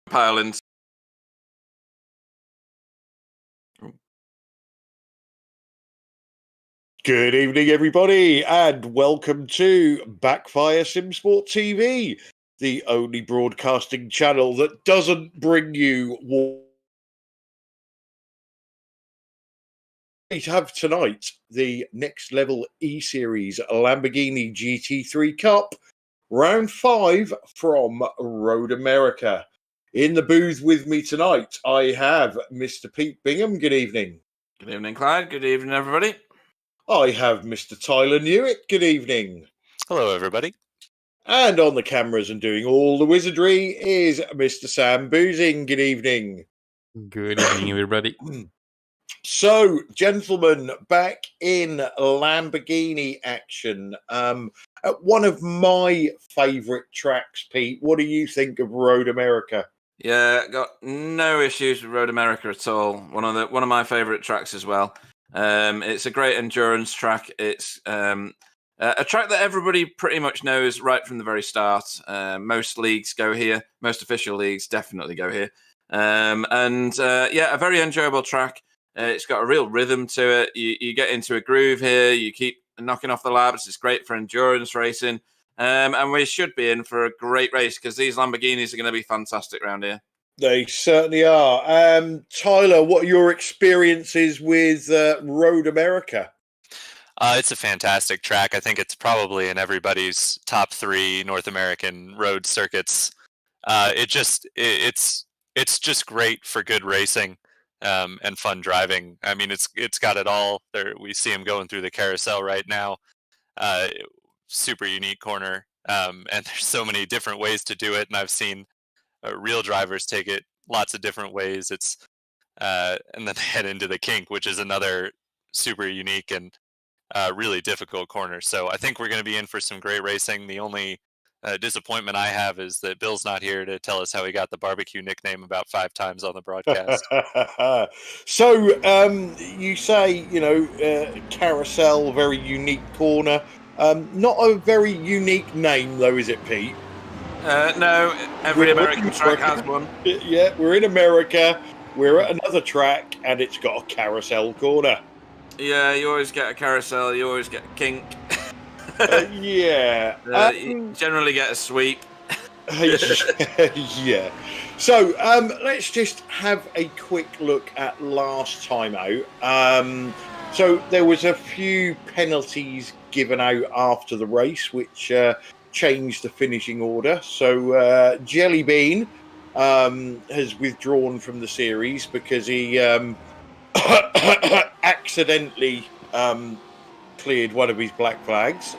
Pilings. Good evening, everybody, and welcome to Backfire Simsport TV, the only broadcasting channel that doesn't bring you We have tonight the next level E-Series Lamborghini GT3 Cup, round 5 from Road America. In the booth with me tonight, I have Mr. Pete Bingham. Good evening. Good evening, Clyde. Good evening, everybody. I have Mr. Tyler Newitt. Good evening. Hello, everybody. And on the cameras and doing all the wizardry is Mr. Sam Boozing. Good evening. Good evening, everybody. So, gentlemen, back in Lamborghini action. One of my favourite tracks, Pete. What do you think of Road America? Yeah, got no issues with Road America at all. One of my favourite tracks as well. It's a great endurance track. It's a track that everybody pretty much knows right from the very start. Most leagues go here. Most official leagues definitely go here. A very enjoyable track. It's got a real rhythm to it. You get into a groove here. You keep knocking off the laps. It's great for endurance racing. And we should be in for a great race because these Lamborghinis are going to be fantastic around here. They certainly are. Tyler, what are your experiences with Road America? It's a fantastic track. I think it's probably in everybody's top 3 North American road circuits. It's just great for good racing and fun driving. I mean, it's got it all. There, we see him going through the carousel right now. Super unique corner, and there's so many different ways to do it. And I've seen real drivers take it lots of different ways. It's and then they head into the kink, which is another super unique and really difficult corner. So I think we're going to be in for some great racing. The only disappointment I have is that Bill's not here to tell us how he got the barbecue nickname about 5 times on the broadcast. So you say, carousel, very unique corner. Not a very unique name, though, is it, Pete? No, every American track has one. Yeah, we're in America. We're at another track, and it's got a carousel corner. Yeah, you always get a carousel. You always get a kink. Yeah. You generally get a sweep. Yeah. So let's just have a quick look at last time out. So there was a few penalties given out after the race, which changed the finishing order. So Jelly Bean has withdrawn from the series because he accidentally cleared one of his black flags.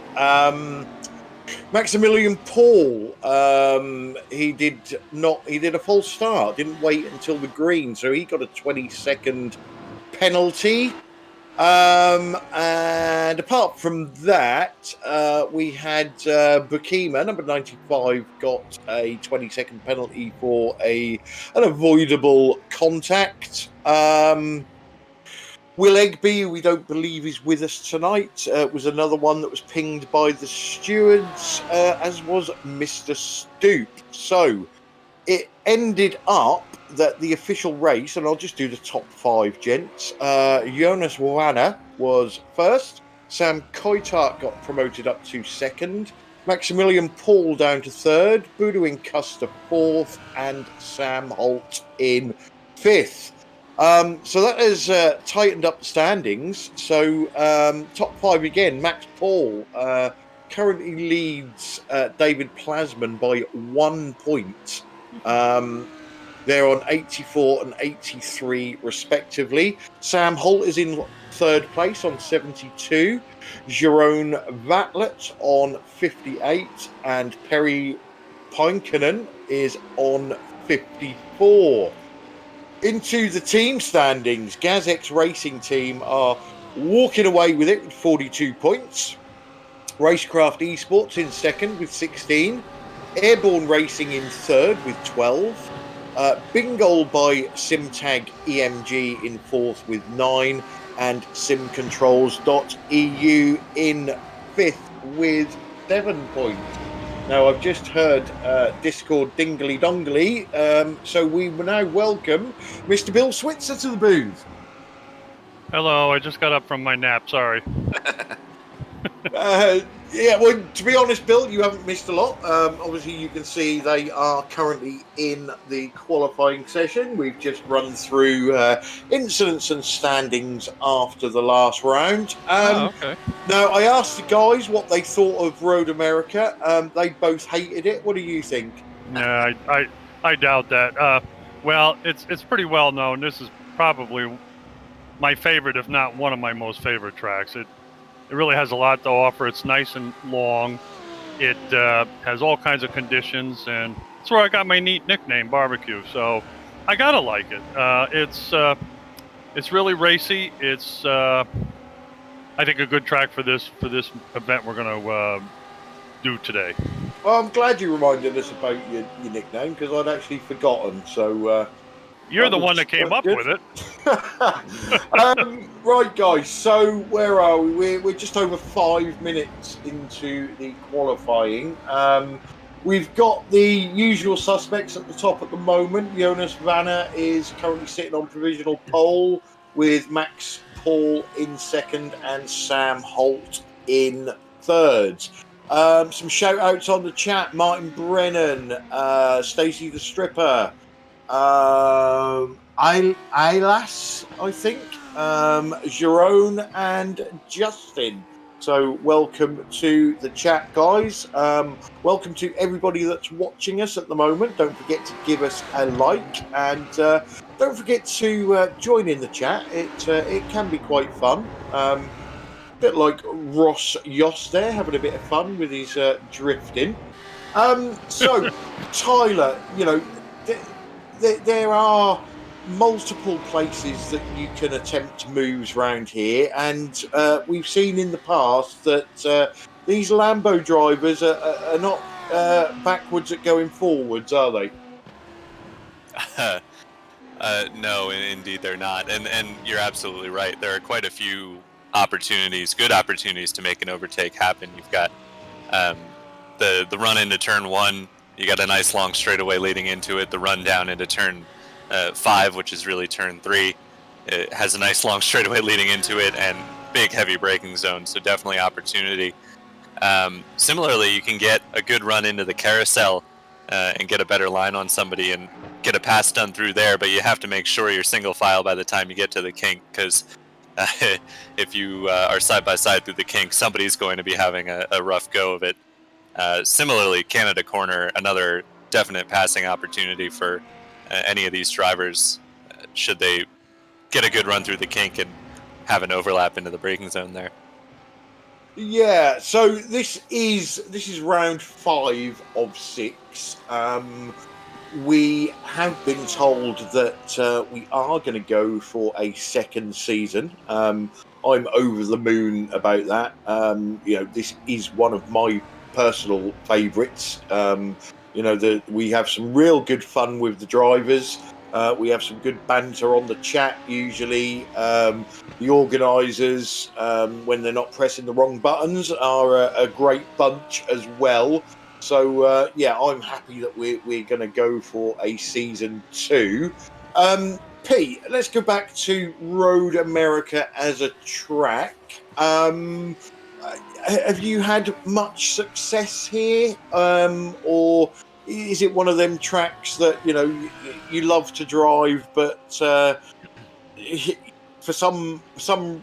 Maximilian Paul, he did a false start, didn't wait until the green, so he got a 20-second penalty. And apart from that, we had Bukima, number 95, got a 20-second penalty for an avoidable contact. Will Egby, we don't believe is with us tonight, was another one that was pinged by the stewards, as was Mr. Stoop. So it ended up that the official race, and I'll just do the top 5, gents. Jonas Wana was first. Sam Koitart got promoted up to second. Maximilian Paul down to third. Boudouin Custer fourth. And Sam Holt in fifth. So that has tightened up the standings. So top 5 again. Max Paul currently leads David Plasman by 1 point. They're on 84 and 83 respectively. Sam Holt is in third place on 72. Jerome Vatlet on 58. And Perry Pinkanen is on 54. Into the team standings, Gazx Racing Team are walking away with it with 42 points. Racecraft Esports in second with 16. Airborne Racing in third with 12. Bingo by Simtag EMG in fourth with 9. And simcontrols.eu in fifth with 7 points. Now, I've just heard Discord dingly dongly, so we will now welcome Mr. Bill Switzer to the booth. Hello, I just got up from my nap, sorry. Yeah, well, to be honest, Bill, you haven't missed a lot. Obviously, you can see they are currently in the qualifying session. We've just run through incidents and standings after the last round. Okay. Now, I asked the guys what they thought of Road America. They both hated it. What do you think? Yeah, I doubt that. Well, it's pretty well known. This is probably my favorite, if not one of my most favorite tracks. It really has a lot to offer. It's nice and long. It has all kinds of conditions, and that's where I got my neat nickname, Barbecue. So I gotta like it. It's really racy. It's I think a good track for this event we're gonna do today. Well, I'm glad you reminded us about your nickname because I'd actually forgotten. So you're the one that came up with it. Right, guys. So where are we? We're just over 5 minutes into the qualifying. We've got the usual suspects at the top at the moment. Jonas Vanna is currently sitting on provisional pole with Max Paul in second and Sam Holt in third. Some shout outs on the chat. Martin Brennan, Stacey the Stripper, Ailas, I think, Jerome and Justin. So welcome to the chat, guys. Welcome to everybody that's watching us at the moment. Don't forget to give us a like and don't forget to join in the chat. It can be quite fun. Bit like Ross Yost there, having a bit of fun with his drifting. So, Tyler, there are multiple places that you can attempt moves around here, and we've seen in the past that these Lambo drivers are not backwards at going forwards, are they? No, indeed they're not, and you're absolutely right. There are quite a few good opportunities to make an overtake happen. You've got the run into turn 1. You got a nice long straightaway leading into it. The run down into turn 5, which is really turn 3, it has a nice long straightaway leading into it and big heavy braking zone. So definitely opportunity. Similarly, you can get a good run into the carousel and get a better line on somebody and get a pass done through there. But you have to make sure you're single file by the time you get to the kink, because if you are side by side through the kink, somebody's going to be having a rough go of it. Similarly, Canada Corner, another definite passing opportunity for any of these drivers should they get a good run through the kink and have an overlap into the braking zone there. Yeah, so this is round 5 of 6. We have been told that we are going to go for a second season. I'm over the moon about that. This is one of my personal favourites. We have some real good fun with the drivers. We have some good banter on the chat usually. The organisers, when they're not pressing the wrong buttons, are a great bunch as well. So, I'm happy that we're going to go for a season 2. Pete, let's go back to Road America as a track. Have you had much success here? Or is it one of them tracks that, you love to drive, but for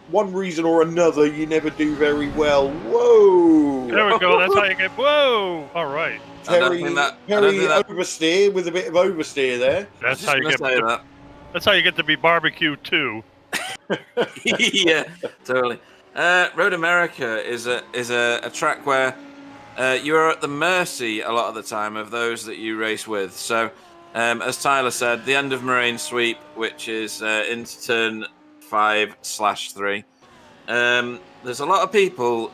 one reason or another, you never do very well? Whoa! There we go. That's how you get. Whoa! All right. Terry oversteer with a bit of oversteer there. That's how you get. That's how you get to be barbecue too. Yeah, totally. Road America is a track where you are at the mercy a lot of the time of those that you race with. So, as Tyler said, the end of Moraine Sweep, which is into turn 5/3. There's a lot of people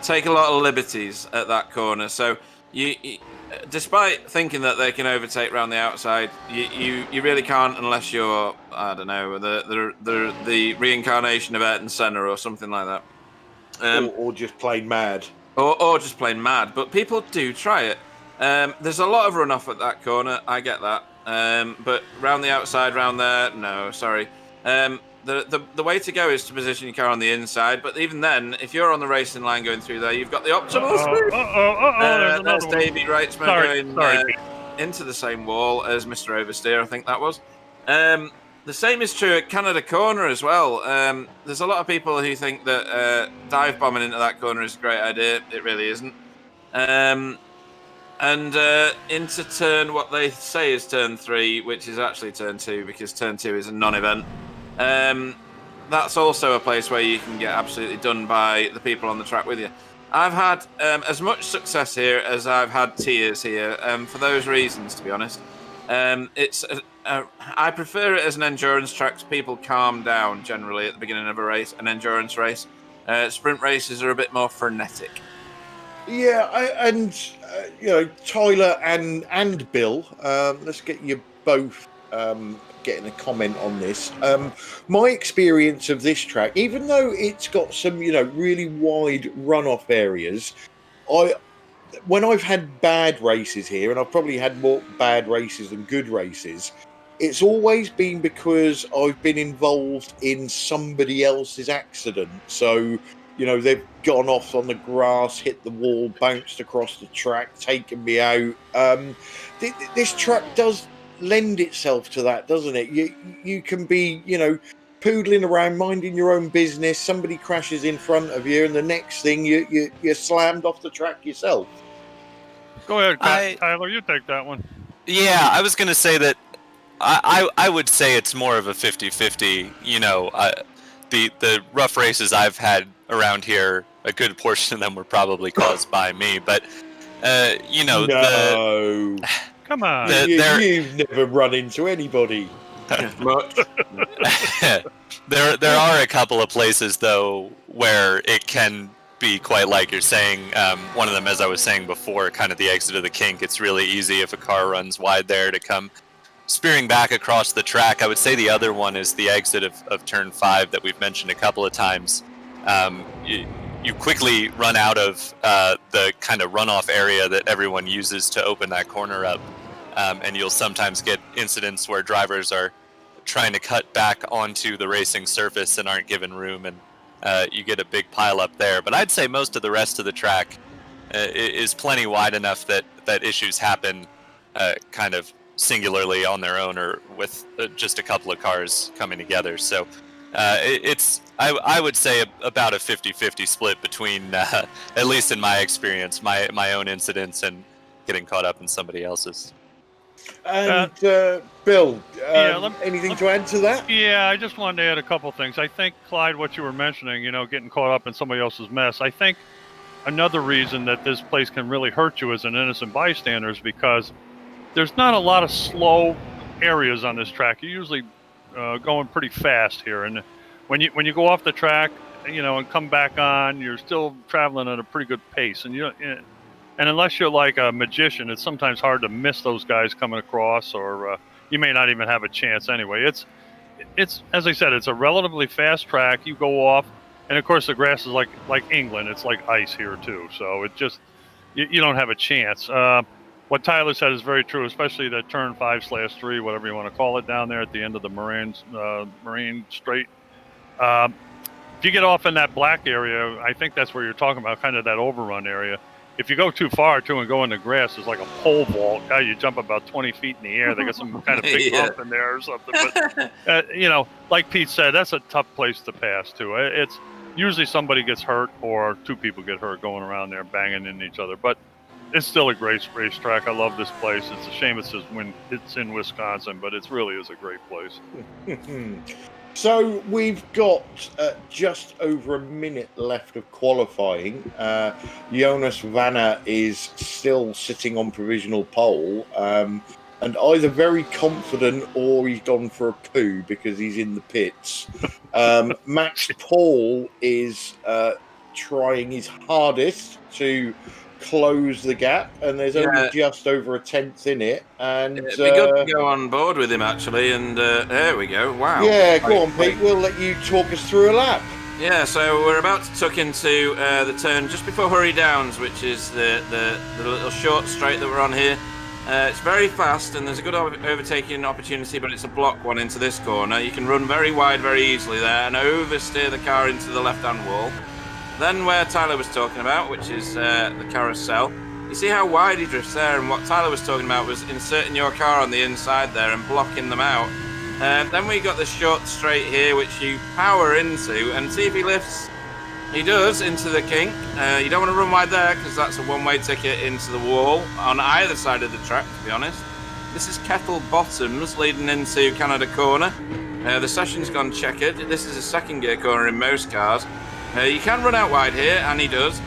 take a lot of liberties at that corner. So you despite thinking that they can overtake around the outside, you really can't unless you're, I don't know, the reincarnation of Ayrton Senna or something like that. Or just plain mad. or just plain mad. But people do try it. There's a lot of runoff at that corner. I get that. But round the outside, round there, no, sorry. The way to go is to position your car on the inside. But even then, if you're on the racing line going through there, you've got the optimal speed. There's Davey Wrightsman going into the same wall as Mr. Oversteer, I think that was. The same is true at Canada Corner as well. There's a lot of people who think that dive bombing into that corner is a great idea. It really isn't. And into what they say is turn 3, which is actually turn 2 because turn 2 is a non-event. That's also a place where you can get absolutely done by the people on the track with you. I've had as much success here as I've had tears here, for those reasons, to be honest. I prefer it as an endurance track, so people calm down generally at the beginning of a race, an endurance race. Sprint races are a bit more frenetic. Yeah, Tyler and Bill, let's get you both getting a comment on this. My experience of this track, even though it's got some, really wide runoff areas, when I've had bad races here, and I've probably had more bad races than good races, it's always been because I've been involved in somebody else's accident. So, they've gone off on the grass, hit the wall, bounced across the track, taken me out. This track does lend itself to that, doesn't it? You can be, poodling around, minding your own business. Somebody crashes in front of you, and the next thing you're slammed off the track yourself. Go ahead, Tyler. You take that one. Yeah, I was going to say that I would say it's more of a 50-50. The rough races I've had around here, a good portion of them were probably caused by me. But no. Come on. You've never run into anybody. Much. There are a couple of places though where it can be quite like you're saying. One of them, as I was saying before, kind of the exit of the kink. It's really easy if a car runs wide there to come spearing back across the track. I would say the other one is the exit of turn 5 that we've mentioned a couple of times. You quickly run out of the kind of runoff area that everyone uses to open that corner up. And you'll sometimes get incidents where drivers are trying to cut back onto the racing surface and aren't given room, and you get a big pile up there. But I'd say most of the rest of the track is plenty wide enough that issues happen kind of singularly on their own or with just a couple of cars coming together. So I would say about a 50-50 split between, at least in my experience, my own incidents and getting caught up in somebody else's. And Bill, anything to add to that? Yeah, I just wanted to add a couple things. I think, Clyde, what you were mentioning, getting caught up in somebody else's mess. I think another reason that this place can really hurt you as an innocent bystander is because there's not a lot of slow areas on this track. You're usually going pretty fast here, and when you go off the track, and come back on, you're still traveling at a pretty good pace, and unless you're like a magician, it's sometimes hard to miss those guys coming across, or you may not even have a chance anyway. It's as I said, it's a relatively fast track. You go off, and of course the grass is like England. It's like ice here too, so it just you don't have a chance. What Tyler said is very true, especially that turn 5/3, whatever you want to call it, down there at the end of the Marine Straight. If you get off in that black area, I think that's where you're talking about, kind of that overrun area. If you go too far, too, and go in the grass, there's like a pole vault. God, you jump about 20 feet in the air. They got some kind of big bump in there or something. But, like Pete said, that's a tough place to pass, too. It's usually somebody gets hurt or two people get hurt going around there banging into each other. But it's still a great racetrack. I love this place. It's a shame it's in Wisconsin, but it really is a great place. So we've got just over a minute left of qualifying. Jonas Vanna is still sitting on provisional pole, and either very confident or he's gone for a poo because he's in the pits. Max Paul is trying his hardest to close the gap, and there's only just over a tenth in it, and it'd be good to go on board with him actually, and there we go. Wow. Yeah, go on, Pete, we'll let you talk us through a lap. Yeah, so we're about to tuck into the turn just before Hurry Downs, which is the little short straight that we're on here. It's very fast, and there's a good overtaking opportunity, but it's a block one into this corner. You can run very wide very easily there and oversteer the car into the left-hand wall. Then where Tyler was talking about, which is the carousel, you see how wide he drifts there, and what Tyler was talking about was inserting your car on the inside there and blocking them out. Then we got the short straight here, which you power into, and see if he lifts. He does, into the kink. You don't want to run wide there, because that's a one-way ticket into the wall on either side of the track, to be honest. This is Kettle Bottoms leading into Canada Corner. The session's gone checkered. This is a second gear corner in most cars. You can run out wide here, and he does.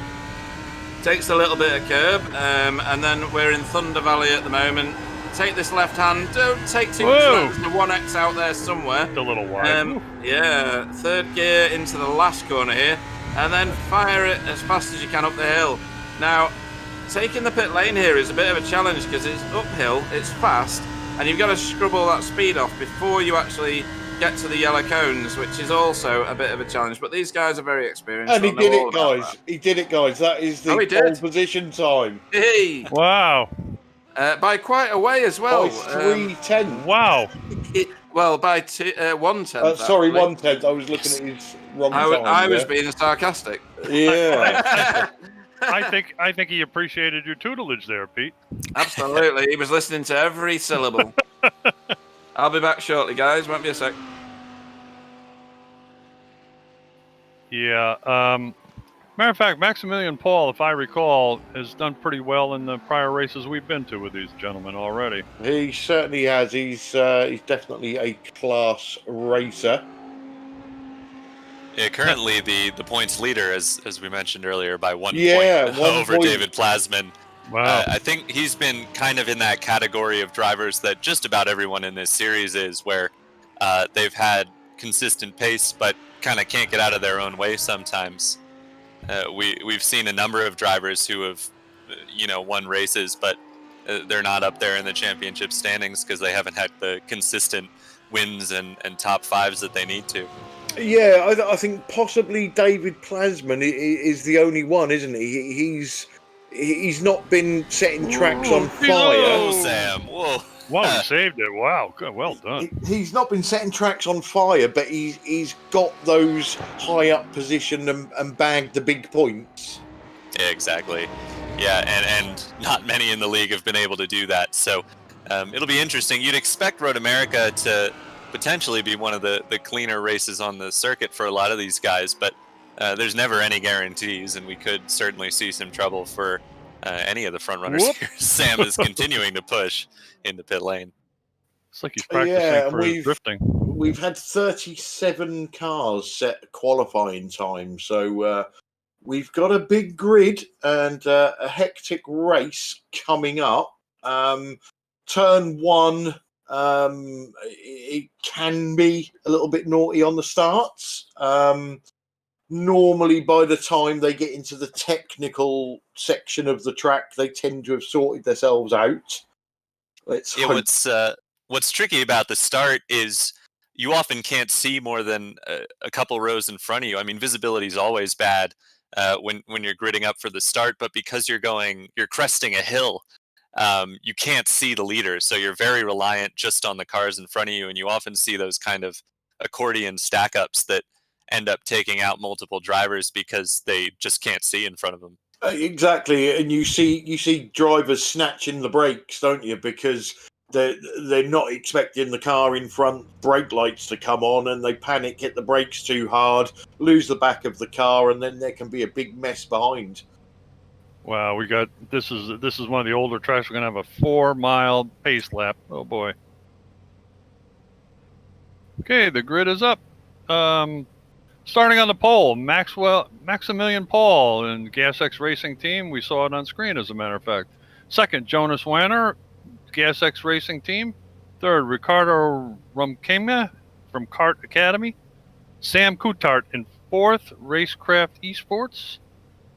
Takes a little bit of curb, and then we're in Thunder Valley at the moment. Take this left hand. Don't take too much. There's a 1X out there somewhere. It's a little wide. Yeah, third gear into the last corner here, and then fire it as fast as you can up the hill. Now, taking the pit lane here is a bit of a challenge because it's uphill, it's fast, and you've got to scrub all that speed off before you actually get to the yellow cones, which is also a bit of a challenge. But these guys are very experienced. And he did it, guys. He did it, guys. That is the pole position time. Hey! Wow. By quite a way as well. By 3/10. Wow. Well, by 1/10. Sorry, 1/10. I was looking at his wrong time. I was being sarcastic. Yeah. I think he appreciated your tutelage there, Pete. Absolutely. He was listening to every syllable. I'll be back shortly, guys. Won't be a sec. Yeah. Matter of fact, Maximilian Paul, if I recall, has done pretty well in the prior races we've been to with these gentlemen already. He certainly has. He's definitely a class racer. Yeah, currently the points leader, as we mentioned earlier, by 1 point over David Plasman. Wow. I think he's been kind of in that category of drivers that just about everyone in this series is, where they've had consistent pace but kind of can't get out of their own way sometimes. We've seen a number of drivers who have, won races, but they're not up there in the championship standings because they haven't had the consistent wins and top fives that they need to. Yeah, I think possibly David Plasman is the only one, isn't he? He's not been setting tracks on fire. Whoa, Sam! Whoa! Wow, he saved it. Wow, good, well done. He's not been setting tracks on fire, but he's got those high up position and bagged the big points. Yeah, exactly. Yeah, and not many in the league have been able to do that. So it'll be interesting. You'd expect Road America to potentially be one of the cleaner races on the circuit for a lot of these guys, but there's never any guarantees, and we could certainly see some trouble for any of the front runners here. Sam is continuing to push in the pit lane. It's like he's practicing for his drifting. We've had 37 cars set qualifying time, so we've got a big grid and a hectic race coming up. Turn one, it can be a little bit naughty on the starts. Normally, by the time they get into the technical section of the track, they tend to have sorted themselves out. What's tricky about the start is you often can't see more than a couple rows in front of you. I mean, visibility is always bad when you're gridding up for the start, but because you're cresting a hill, you can't see the leader, so you're very reliant just on the cars in front of you, and you often see those kind of accordion stack-ups that end up taking out multiple drivers because they just can't see in front of them. Exactly, and you see drivers snatching the brakes, don't you? Because they're not expecting the car in front brake lights to come on, and they panic, hit the brakes too hard, lose the back of the car, and then there can be a big mess behind. Wow, this is one of the older tracks. We're gonna have a 4-mile pace lap. Oh boy. Okay, the grid is up. Starting on the pole, Maximilian Paul in GasX Racing Team. We saw it on screen, as a matter of fact. Second, Jonas Wanner, GasX Racing Team. Third, Ricardo Rumkema from Kart Academy. Sam Coutart in fourth, Racecraft Esports.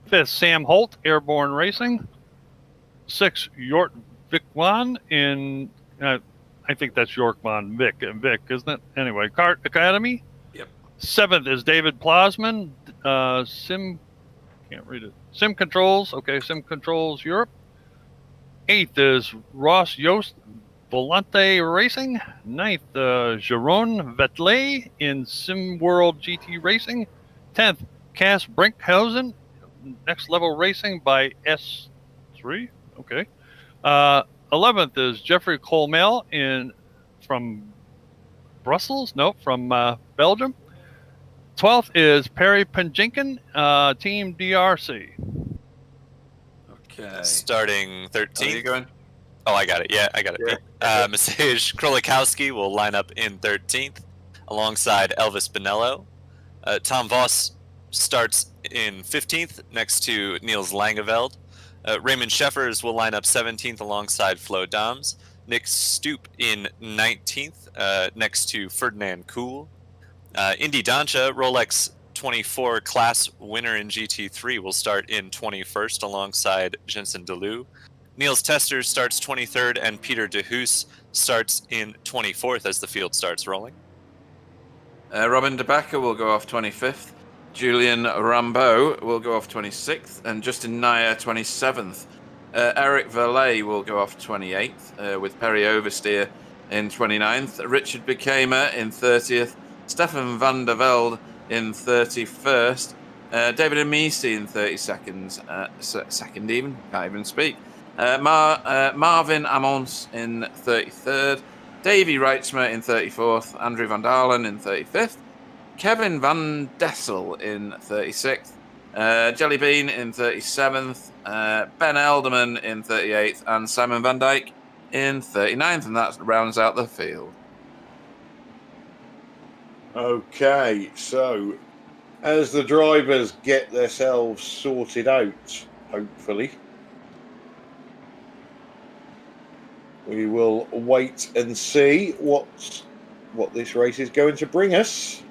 Fifth, Sam Holt, Airborne Racing. Sixth, Jort Vikwan in, I think that's York Von Vic, isn't it? Anyway, Kart Academy. Yep. 7th is David Plasman. Can't read it. Sim Controls. Okay, Sim Controls Europe. 8th is Ross Yost Volante Racing. 9th, Jeroen Vetley in Sim World GT Racing. 10th, Cass Brinkhausen, Next Level Racing by S3. Okay. 11th is Jeffrey Colmel from Brussels. No, from Belgium. 12th is Perry Penjinkin, Team DRC. Okay. Starting Are you 13th. going? Oh, I got it. Yeah, I got it. Yeah. Masaj Krolikowski will line up in 13th alongside Elvis Bonello. Tom Voss starts in 15th next to Niels Langeveld. Raymond Sheffers will line up 17th alongside Flo Dams. Nick Stoop in 19th next to Ferdinand Kuhl. Indy Dancha, Rolex 24 class winner in GT3, will start in 21st alongside Jensen Deleu. Niels Tester starts 23rd, and Peter DeHoos starts in 24th as the field starts rolling. Robin De Becker will go off 25th. Julian Rambeau will go off 26th, and Justin Nair 27th. Eric Verley will go off 28th, with Perry Oversteer in 29th. Richard Bekamer in 30th. Stefan van der Velde in 31st. David Amisi in 32nd. Second even, can't even speak. Marvin Amons in 33rd. Davy Reitzmer in 34th. Andrew Van Dalen in 35th. Kevin Van Dessel in 36th. Jelly Bean in 37th. Ben Elderman in 38th. And Simon Van Dijk in 39th. And that rounds out the field. Okay, so as the drivers get themselves sorted out, hopefully, we will wait and see what this race is going to bring us.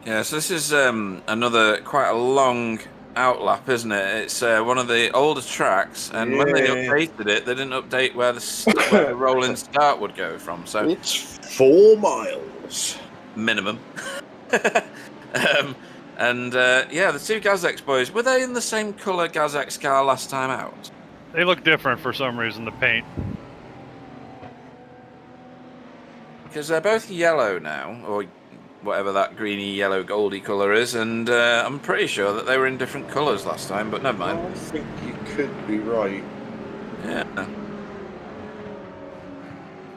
Yeah, so this is another quite a long outlap, isn't it? It's one of the older tracks, and when they updated it, they didn't update where the rolling start would go from. So it's 4 miles minimum. And the two Gazex boys, were they in the same colour Gazex car last time out? They look different for some reason, the paint. Because they're both yellow now, or whatever that greeny, yellow, goldy colour is, and I'm pretty sure that they were in different colours last time, but never mind. I think you could be right. Yeah.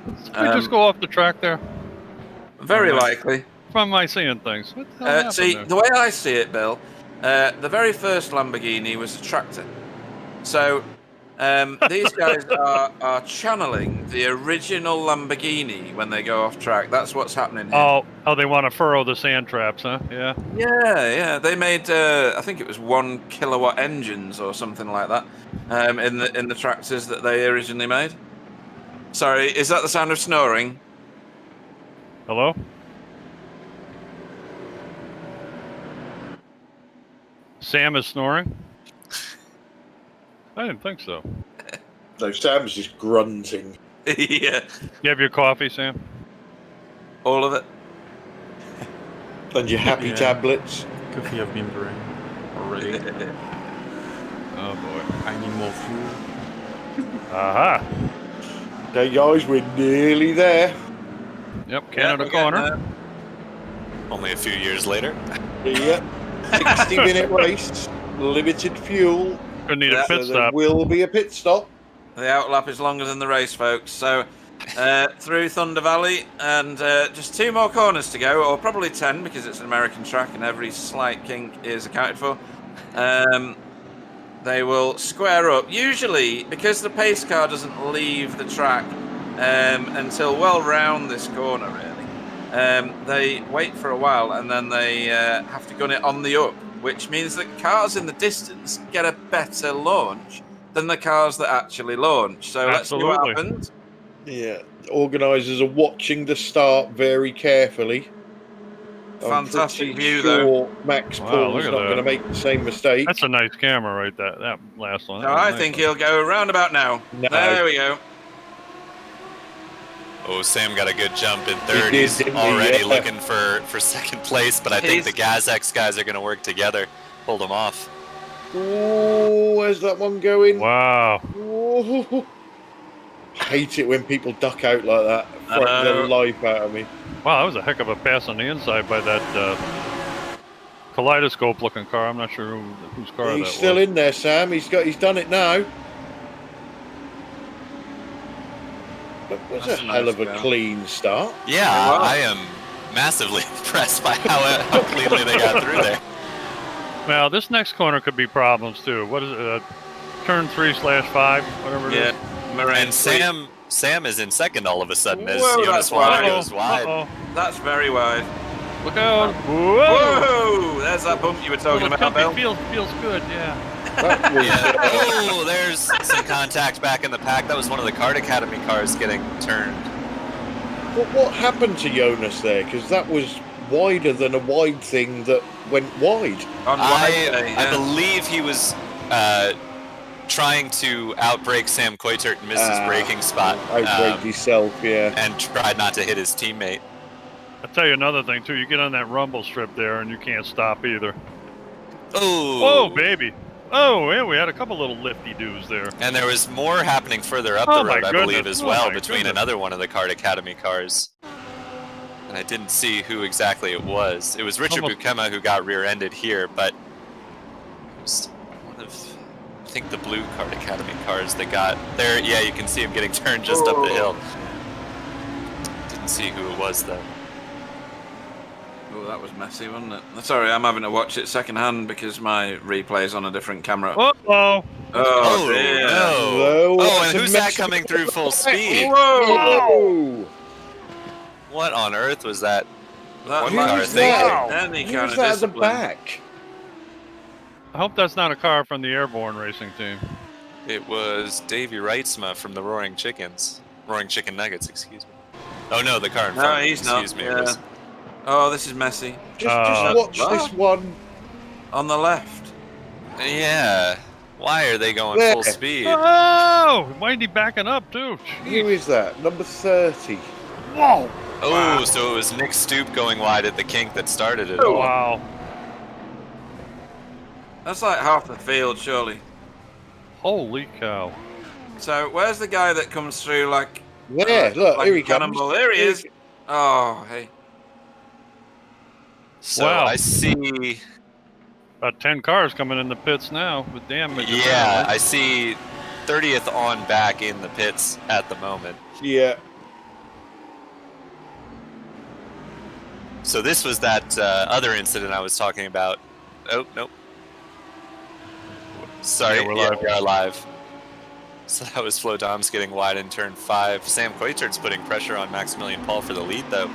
Did we just go off the track there? Very likely. From my seeing things. What the hell happened See, there? the way I see it, Bill, the very first Lamborghini was a tractor. So these guys are channeling the original Lamborghini when they go off track. That's what's happening here. Oh, they want to furrow the sand traps, huh? Yeah. Yeah. They made, I think it was 1 kilowatt engines or something like that in the tractors that they originally made. Sorry, is that the sound of snoring? Hello? Sam is snoring? I didn't think so. No, Sam's just grunting. Yeah. You have your coffee, Sam? All of it. And your happy tablets. Coffee have been brewing already. Oh boy. I need more fuel. Aha. Okay, guys, we're nearly there. Yep, Canada corner. Only a few years later. Yep. 60-minute race, limited fuel. Gonna need a pit So there stop. will be a pit stop. The outlap is longer than the race, folks. So through Thunder Valley, and just 2 more corners to go, or probably 10 because it's an American track and every slight kink is accounted for. They will square up. Usually, because the pace car doesn't leave the track until well round this corner, really, they wait for a while and then they have to gun it on the up, which means that cars in the distance get a better launch than the cars that actually launch. So let's see what Absolutely. happens. Yeah, organisers are watching the start very carefully. Fantastic I'm pretty view, sure Max Wow, Paul's look at not that. going to make the same mistake. That's a nice camera right there. That last one. So That was a I nice think one. he'll go roundabout now. No. There we go. Oh, Sam got a good jump in third. did, He's didn't he? already Yeah. looking for second place, but I think the GazX guys are going to work together, hold him off. Oh, where's that one going? Wow. Oh, I hate it when people duck out like that. Frighten the life out of me. Wow, that was a heck of a pass on the inside by that kaleidoscope-looking car. I'm not sure whose car that He's was. still in there, Sam. He's done it now. That was That's a a hell nice of a go. clean start. Yeah, wow. I am massively impressed by how cleanly they got through there. Well, this next corner could be problems too. What is it? Turn 3/5, whatever it is. Yeah, Moraine And Fleet. Sam is in second all of a sudden as Whoa, Jonas that's wide. Waller goes wide. Uh-oh. That's very wide. Look out. Whoa. Whoa! There's that bump you were talking Little about, Bill. comfy feels good, yeah. That was, Yeah. Oh, there's some contact back in the pack. That was one of the Kart Academy cars getting turned. what happened to Jonas there? Because that was wider than a wide thing that went wide. On wide day, I yeah. believe he was trying to outbrake Sam Coitert and miss his braking spot Outbreak yourself, yeah. and tried not to hit his teammate. I'll tell you another thing too. You get on that rumble strip there and you can't stop either. Oh, Oh, baby. Oh, yeah, we had a couple little lifty doos there. And there was more happening further up Oh the road, my I believe, goodness. as Oh well, my between goodness. another one of the Kart Academy cars. And I didn't see who exactly it was. It was Richard Almost- Bukema who got rear-ended here, but it was one of, I think, the blue Kart Academy cars that got there. Yeah, you can see him getting turned just up the hill. Didn't see who it was, though. Oh, that was messy, wasn't it? Sorry, I'm having to watch it secondhand because my replay's on a different camera. Uh-oh. Oh, dear. no. Whoa, Oh, that's and a who's that mess. coming through full speed? Whoa! What on earth was that? That What might car be thinking? any Who kind was of that at the discipline. back? I hope that's not a car from the Airborne Racing team. It was Davey Wrightsma from the Roaring Chicken Nuggets, excuse me. Oh no, the car in No, front. he's not. Excuse me. Yeah. It was, Oh, this is messy. Just watch this one. On the left. yeah. Why are they going There. full speed? Oh, windy backing up too. Who is that? Number 30. Whoa. Oh, Wow. so it was Nick Stoop going wide at the kink that started it. Oh. Wow. That's like half the field, surely. Holy cow. So, where's the guy that comes through like... There, look, like here he a cannonball? comes. There he is. Oh, hey. So Wow. I see. About 10 cars coming in the pits now with damage. Yeah, I see 30th on back in the pits at the moment. Yeah. So this was that other incident I was talking about. Oh, nope. Sorry, Yeah, we're live. we are live. So that was Flo Doms getting wide in turn 5. Sam Coitert's putting pressure on Maximilian Paul for the lead, though.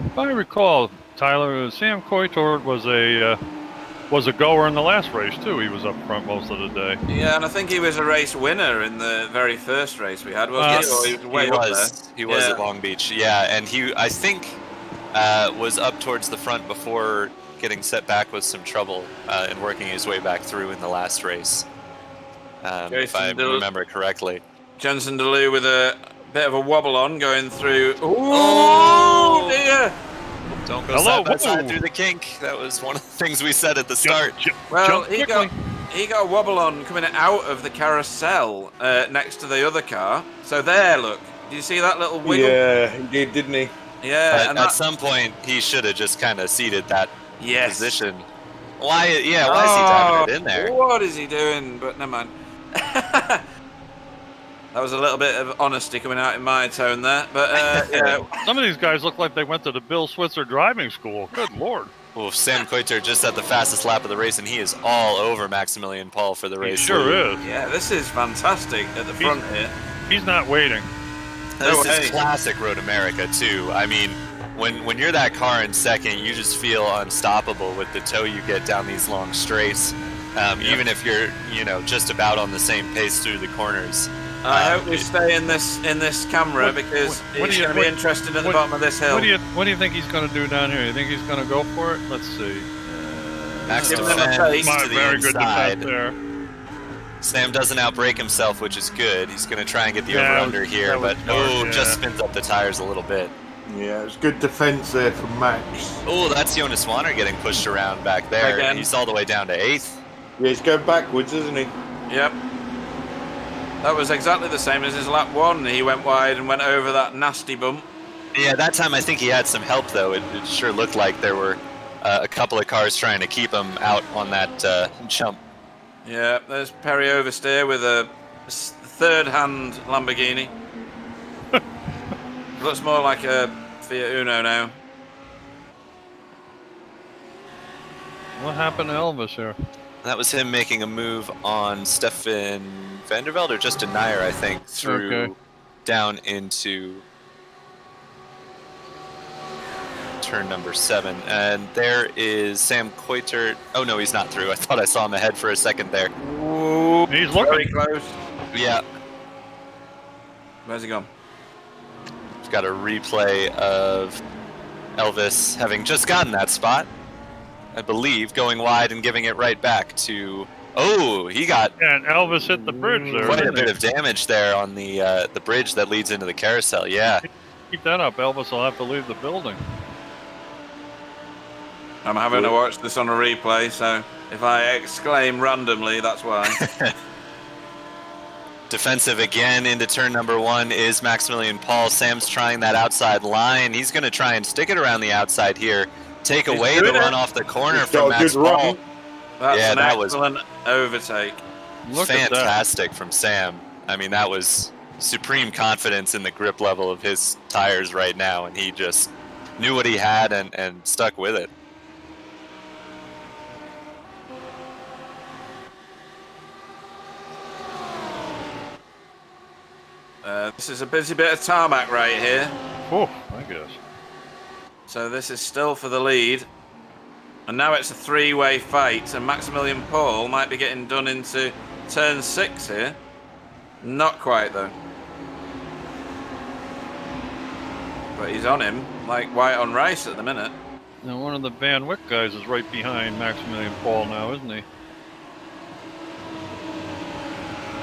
If I recall, Tyler, Sam Coitort was a goer in the last race too. He was up front most of the day. Yeah, and I think he was a race winner in the very first race we had, wasn't he? Or he was way up there. He was Yeah. at Long Beach. Yeah, and he, I think, was up towards the front before getting set back with some trouble and working his way back through in the last race. If I Jason Dillon. remember correctly. Jensen DeLue with a bit of a wobble on going through. Oh! Dear! Don't go Hello, side by whoa. side through the kink. That was one of the things we said at the start. Well, Jump he quickly. got a wobble on coming out of the carousel next to the other car. So there, look. Do you see that little wiggle? Yeah, he did, didn't he? Yeah, But and at that, some point, he should have just kind of ceded that yes. position. Why? Yeah, why is he diving it in there? What is he doing? But never mind. That was a little bit of honesty coming out in my tone there. But yeah, Some of these guys look like they went to the Bill Switzer driving school. Good lord. Well, Sam Coiter just at the fastest lap of the race, and he is all over Maximilian Paul for the He race. sure lead. is. yeah, this is fantastic at the front here. He's not waiting. No This way. is classic Road America too. I mean, when you're that car in second, you just feel unstoppable with the tow you get down these long straights. Even if you're, just about on the same pace through the corners. I hope we stay in this camera because he's going to be interested at the bottom of this hill. What do you think he's going to do down here? You think he's going to go for it? Let's see. Max Give him a defense taste. to the Very good inside. defense there. Sam doesn't outbrake himself, which is good. He's going to try and get the over-under here, but just spins up the tires a little bit. Yeah, it's good defense there from Max. Oh, that's Jonas Wanner getting pushed around back there. Again. He's all the way down to 8th. Yeah, he's going backwards, isn't he? Yep. That was exactly the same as his lap 1. He went wide and went over that nasty bump. Yeah, that time I think he had some help, though. It sure looked like there were a couple of cars trying to keep him out on that jump. Yeah, there's Perry oversteer with a third-hand Lamborghini. Looks more like a Fiat Uno now. What happened to Elvis here? That was him making a move on Stefan Vandervelde or Justin Nair, I think, through down into turn number 7. And there is Sam Coitert. Oh, no, he's not through. I thought I saw him ahead for a second there. Ooh, He's looking very close. Yeah, Where's he gone? we've got a replay of Elvis having just gotten that spot, I believe, going wide and giving it right back to... Oh, he got and Elvis hit the bridge there. quite a didn't bit he? of damage there on the bridge that leads into the carousel. Yeah. Keep that up. Elvis will have to leave the building. I'm having to watch this on a replay, so if I exclaim randomly, that's why. Defensive again into turn number 1 is Maximilian Paul. Sam's trying that outside line. He's going to try and stick it around the outside here. Take He's away the doing it. run off the corner He's from got a Max good Paul. run. That's Yeah, an that was- excellent overtake. Look at that. Fantastic from Sam. I mean, that was supreme confidence in the grip level of his tires right now, and he just knew what he had and stuck with it. This is a busy bit of tarmac right here. Oh, I guess. So this is still for the lead. And now it's a 3-way fight, and Maximilian Paul might be getting done into turn 6 here. Not quite, though. But he's on him, like white on rice at the minute. Now, one of the Van Wyck guys is right behind Maximilian Paul now, isn't he?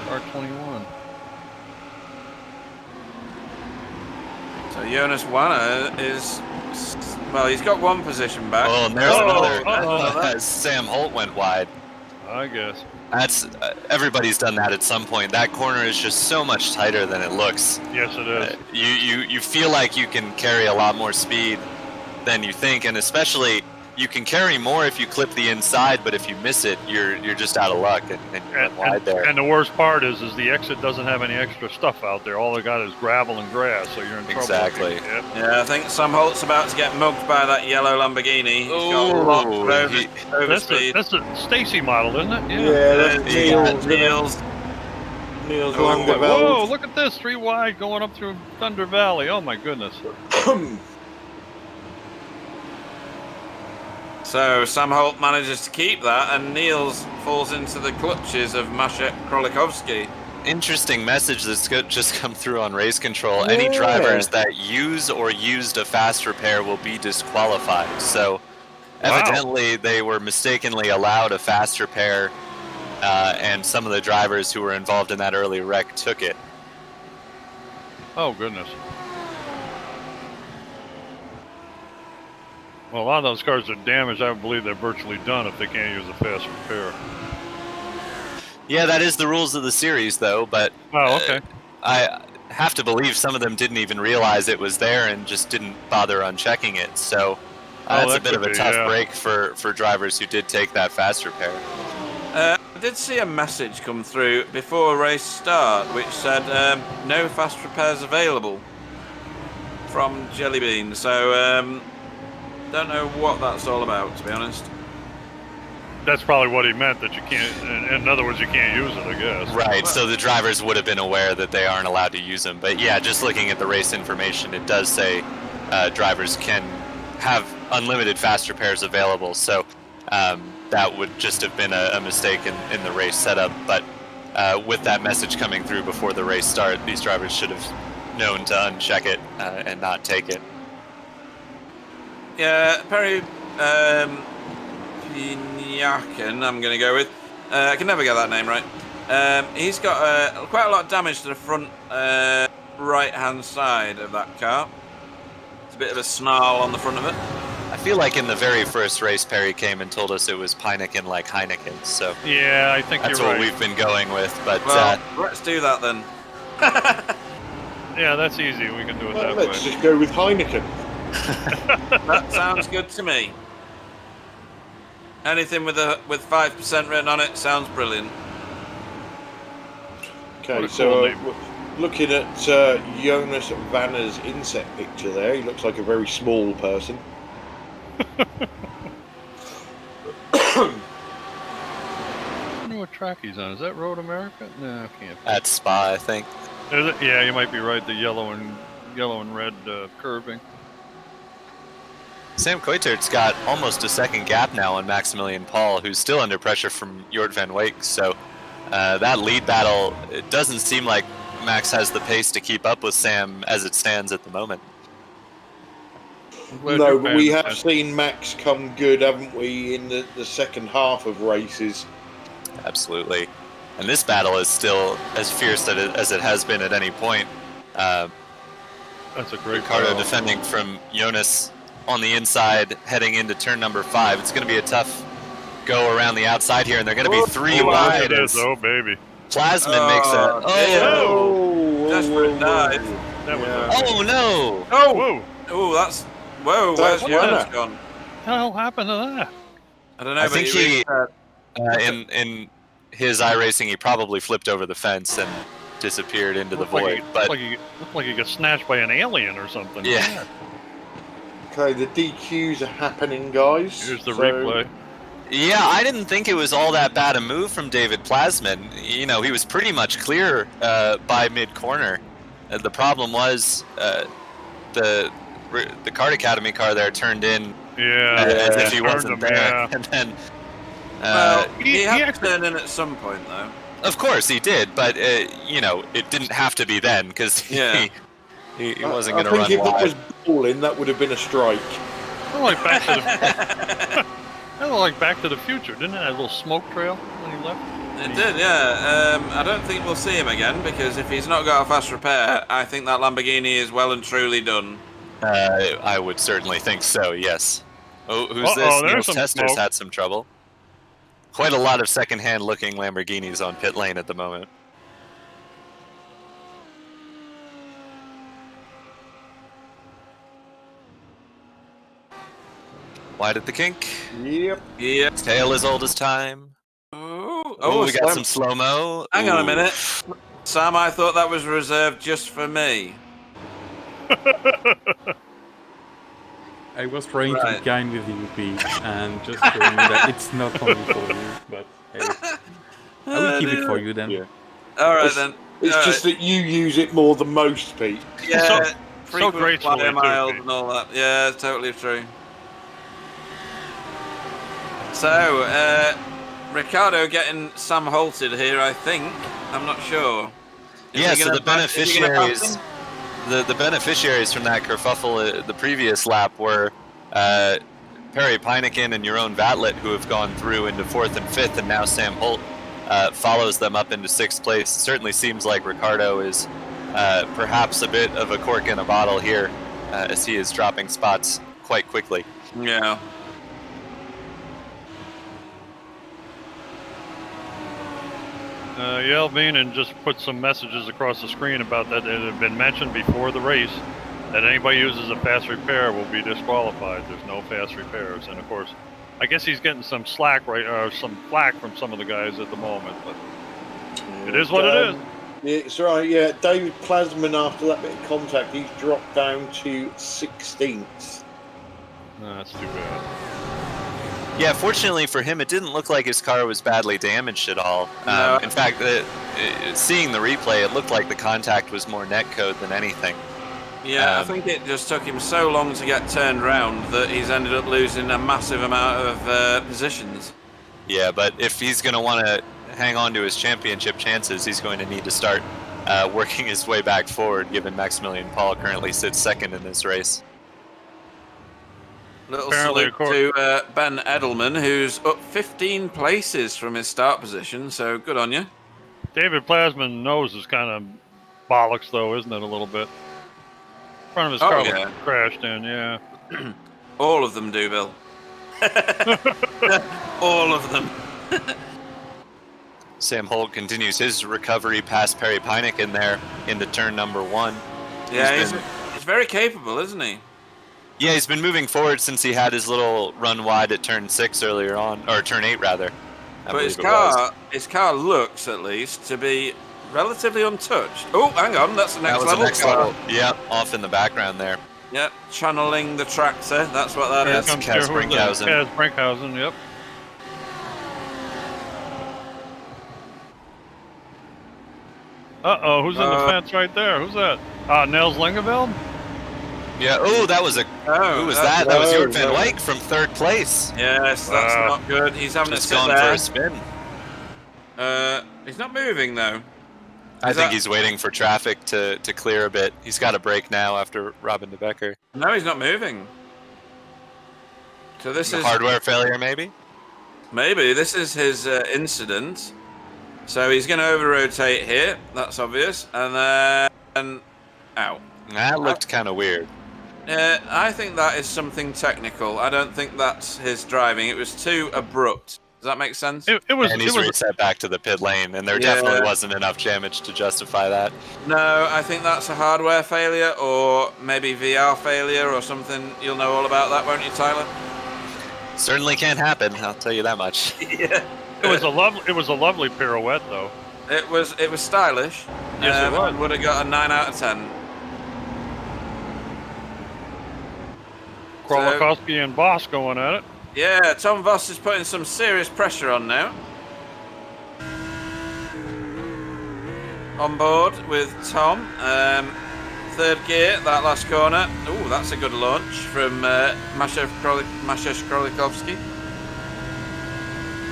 R21. So Jonas Wanner is... Well, he's got one position back. Oh, and there's another. uh-oh. Sam Holt went wide. I guess. That's everybody's done that at some point. That corner is just so much tighter than it looks. Yes, it is. You feel like you can carry a lot more speed than you think, and especially you can carry more if you clip the inside, but if you miss it, you're just out of luck and you went wide there. And the worst part is the exit doesn't have any extra stuff out there. All they got is gravel and grass, so you're in trouble. Exactly. Yep. Yeah, I think Sam Holt's about to get mugged by that yellow Lamborghini. He's got a lot of overspeed. That's a Stacy model, isn't it? Yeah, that's He got Niels. Niels. Niels Oh, Whoa, Langeveld. look at this. 3 wide going up through Thunder Valley. Oh, my goodness. So Sam Holt manages to keep that, and Niels falls into the clutches of Maciek Krolikowski. Interesting message that's just come through on race control. Any Yeah. drivers that use or used a fast repair will be disqualified. So evidently they were mistakenly allowed a fast repair, and some of the drivers who were involved in that early wreck took it. Oh, goodness. Well, a lot of those cars are damaged. I believe they're virtually done if they can't use a fast repair. Yeah, that is the rules of the series, though, but Oh, okay. I have to believe some of them didn't even realize it was there and just didn't bother unchecking it. So that's a that bit of could a be, tough yeah. break for drivers who did take that fast repair. I did see a message come through before race start, which said no fast repairs available from Jellybean. So don't know what that's all about, to be honest. That's probably what he meant, that you can't, in other words, you can't use it, I guess. Right, so the drivers would have been aware that they aren't allowed to use them. But yeah, just looking at the race information, it does say drivers can have unlimited fast repairs available. So that would just have been a mistake in the race setup. But with that message coming through before the race start, these drivers should have known to uncheck it and not take it. Yeah, Perry Pinyakin, I'm going to go with. I can never get that name right. He's got quite a lot of damage to the front right-hand side of that car. It's a bit of a snarl on the front of it. I feel like in the very first race, Perry came and told us it was Heineken like Heineken. So Yeah, I think that's you're what right. we've been going with. But Well, let's do that then. Yeah, that's easy. We can do it Well, that let's way. just go with Heineken. That sounds good to me. Anything with 5% written on it sounds brilliant. What Okay, a so cool name. looking at Jonas Vanner's inset picture there, he looks like a very small person. I wonder what track he's on. Is that Road America? No, it can't be. at Spa, I think. Is it? Yeah, you might be right. The yellow and red curving. Sam Coitert's got almost a second gap now on Maximilian Paul, who's still under pressure from Jort van Wijk. So that lead battle, it doesn't seem like Max has the pace to keep up with Sam as it stands at the moment. I'm glad No, you're but we paying have seen Max come good, haven't we, in the second half of races. Absolutely. And this battle is still as fierce as it has been at any point. That's a great Ricardo call. defending from Jonas on the inside, heading into turn number 5. It's going to be a tough go around the outside here, and they're going to be 3 Oh, wide. it is. Oh, baby. Plasman makes a... damn. Oh! Desperate dive. That was Yeah. Oh, no! Oh! Whoa. Oh, that's... Whoa, That's where's Jonas Werner. gone? What the hell happened to that? I don't know, I but think he... in his iRacing, he probably flipped over the fence and disappeared into the void. But Looked like he got snatched by an alien or something. Yeah. Okay, the DQs are happening, guys. Here's the So- replay. yeah, I didn't think it was all that bad a move from David Plasman. You know, he was pretty much clear by mid-corner. The problem was the Kart Academy car there turned in Yeah. as if he turned wasn't him, there. yeah. And then, Well, he he had to actually- turn in at some point, though. of course he did, but, you know, it didn't have to be then because Yeah. he wasn't going to I run think if wide. it was balling, that would have been a strike. Kinda like Back to the Kinda like Back to the Future, didn't it? That little smoke trail when he left. It did, yeah. I don't think we'll see him again, because if he's not got a fast repair, I think that Lamborghini is well and truly done. I would certainly think so, yes. Oh, who's Uh-oh, this? there's Niels some Tester's smoke. had some trouble. Quite a lot of second-hand looking Lamborghinis on pit lane at the moment. Wide at the kink. Yep. Yeah. Tail as old as time. Oh, we got Sam. some slow-mo. Hang on a Ooh. minute. Sam, I thought that was reserved just for me. I was trying to Right. be kind with you, Pete, and just showing you that it's not only for you, but hey, I will keep it for you then. Yeah. All right, It's- then. It's All just that you use it more than most, Pete. Yeah, so frequent gracefully, flyer too, miles Pete. and all that. Yeah, it's totally true. So, Ricardo getting Sam halted here, I think. I'm not sure. Is Yeah, he so gonna the pass- is he gonna pass beneficiaries, him? the beneficiaries from that kerfuffle the previous lap were Perry Peineken and Jeroen Vatlet, who have gone through into 4th and 5th, and now Sam Holt follows them up into 6th place. It certainly seems like Ricardo is perhaps a bit of a cork in a bottle here, as he is dropping spots quite quickly. Yeah. Yelvin just put some messages across the screen about that it had been mentioned before the race that anybody uses a fast repair will be disqualified. There's no fast repairs, and of course, I guess he's getting some slack some flack from some of the guys at the moment. But it is what it is. It's right, yeah. David Plasman, after that bit of contact, he's dropped down to 16th. No, that's too bad. Yeah, fortunately for him, it didn't look like his car was badly damaged at all. No. In fact, seeing the replay, it looked like the contact was more netcode than anything. Yeah, I think it just took him so long to get turned round that he's ended up losing a massive amount of positions. Yeah, but if he's going to want to hang on to his championship chances, he's going to need to start working his way back forward, given Maximilian Paul currently sits second in this race. Little Apparently, salute to Ben Edelman, who's up 15 places from his start position, so good on you. David Plasman's nose is kind of bollocks, though, isn't it, a little bit? Front of his car was crashed in, yeah. All of them do, Bill. All of them. Sam Holt continues his recovery past Perry Pinick in there into turn number 1. Yeah, he's very capable, isn't he? Yeah, he's been moving forward since he had his little run wide at turn 6 earlier on, or turn 8 rather. But his car looks, at least, to be relatively untouched. Oh, hang on, that's the next level. Level. Yeah, off in the background there. Yep, channeling the tractor. That's what that is. Kaz Brinkhausen. Kaz Brinkhausen, yep. Uh-oh, who's in the fence right there? Who's that? Nels Langeveld? Yeah, who was that? That was Jort van Wyk from 3rd place. Yes, that's not good. He's having just to sit gone there. for a spin. He's not moving, though. I think he's waiting for traffic to clear a bit. He's got a break now after Robin de Becker. No, he's not moving. So this is hardware failure, maybe? Maybe. This is his incident. So he's going to over-rotate here. That's obvious. And then... Ow. That looked kind of weird. I think that is something technical. I don't think that's his driving. It was too abrupt. Does that make sense? It was. And he's reset back to the pit lane, and there definitely wasn't enough damage to justify that. No, I think that's a hardware failure, or maybe VR failure, or something. You'll know all about that, won't you, Tyler? Certainly can't happen. I'll tell you that much. Yeah. It was a lovely pirouette, though. It was stylish. Yes, it was. Would have got a 9 out of 10. Krolakowski and Voss going at it. Yeah, Tom Voss is putting some serious pressure on now. On board with Tom. 3rd gear, that last corner. Oh, that's a good launch from Mashesh Krolikovsky.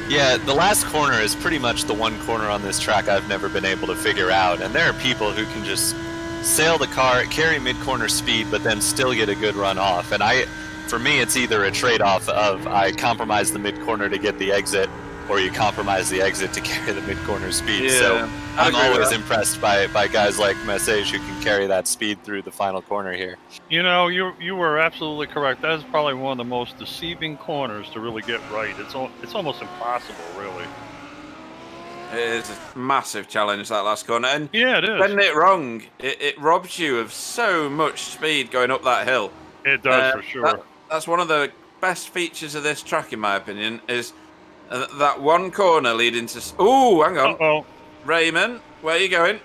Yeah, the last corner is pretty much the one corner on this track I've never been able to figure out. And there are people who can just sail the car, carry mid-corner speed, but then still get a good run off. And for me, it's either a trade-off of I compromise the mid-corner to get the exit, or you compromise the exit to carry the mid-corner speed. Yeah, so I'm always impressed by guys like Message who can carry that speed through the final corner here. You know, you were absolutely correct. That is probably one of the most deceiving corners to really get right. It's almost impossible, really. It is a massive challenge, that last corner. And yeah, it is. Getting it wrong, it robs you of so much speed going up that hill. It does, for sure. That's one of the best features of this track, in my opinion, is that one corner leading to... Ooh, hang on. Uh-oh. Raymond, where are you going?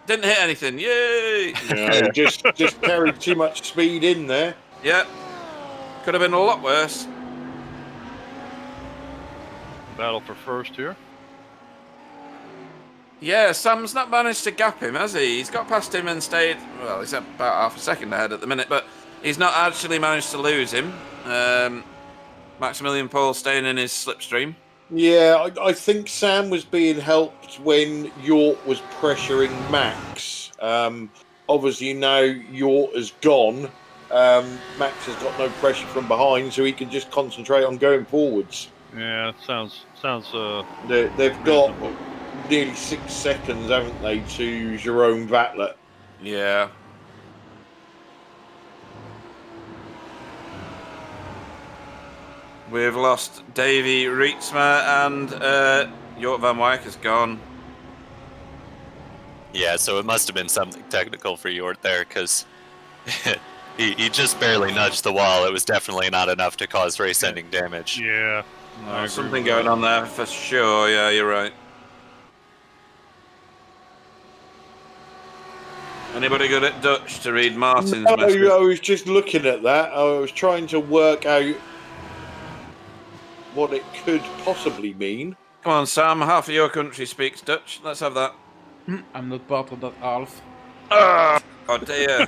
Didn't hit anything. Yay! Yeah, just carried too much speed in there. Yeah. Could have been a lot worse. Battle for first here. Yeah, Sam's not managed to gap him, has he? He's got past him and stayed... Well, he's about half a second ahead at the minute, but he's not actually managed to lose him. Maximilian Paul staying in his slipstream. Yeah, I think Sam was being helped when Yort was pressuring Max. Obviously now Yort has gone. Max has got no pressure from behind, so he can just concentrate on going forwards. Yeah, sounds. They've got nearly 6 seconds, haven't they, to Jerome Vatlet? Yeah. We've lost Davy Rietzma and Jort van Wyk is gone. Yeah, so it must have been something technical for Jort there, because he just barely nudged the wall. It was definitely not enough to cause race-ending damage. Yeah. Something going on there for sure. Yeah, you're right. Anybody good at Dutch to read Martin's message? I was just looking at that. I was trying to work out what it could possibly mean. Come on, Sam. Half of your country speaks Dutch. Let's have that. I'm not part of that half. Oh dear.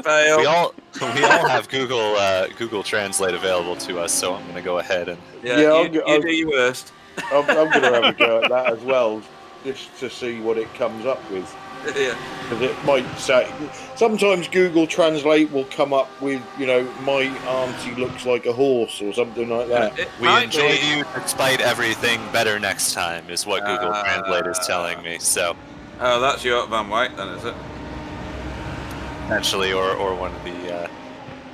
Fail. We all have Google Translate available to us, so I'm going to go ahead and Yeah, you do your worst. I'm going to have a go at that as well, just to see what it comes up with. Yeah. Because it might say, sometimes Google Translate will come up with, my auntie looks like a horse or something like that. we enjoyed you despite everything. Better next time is what Google Translate is telling me. So. Oh, that's your Van White then, is it? Potentially, or one of the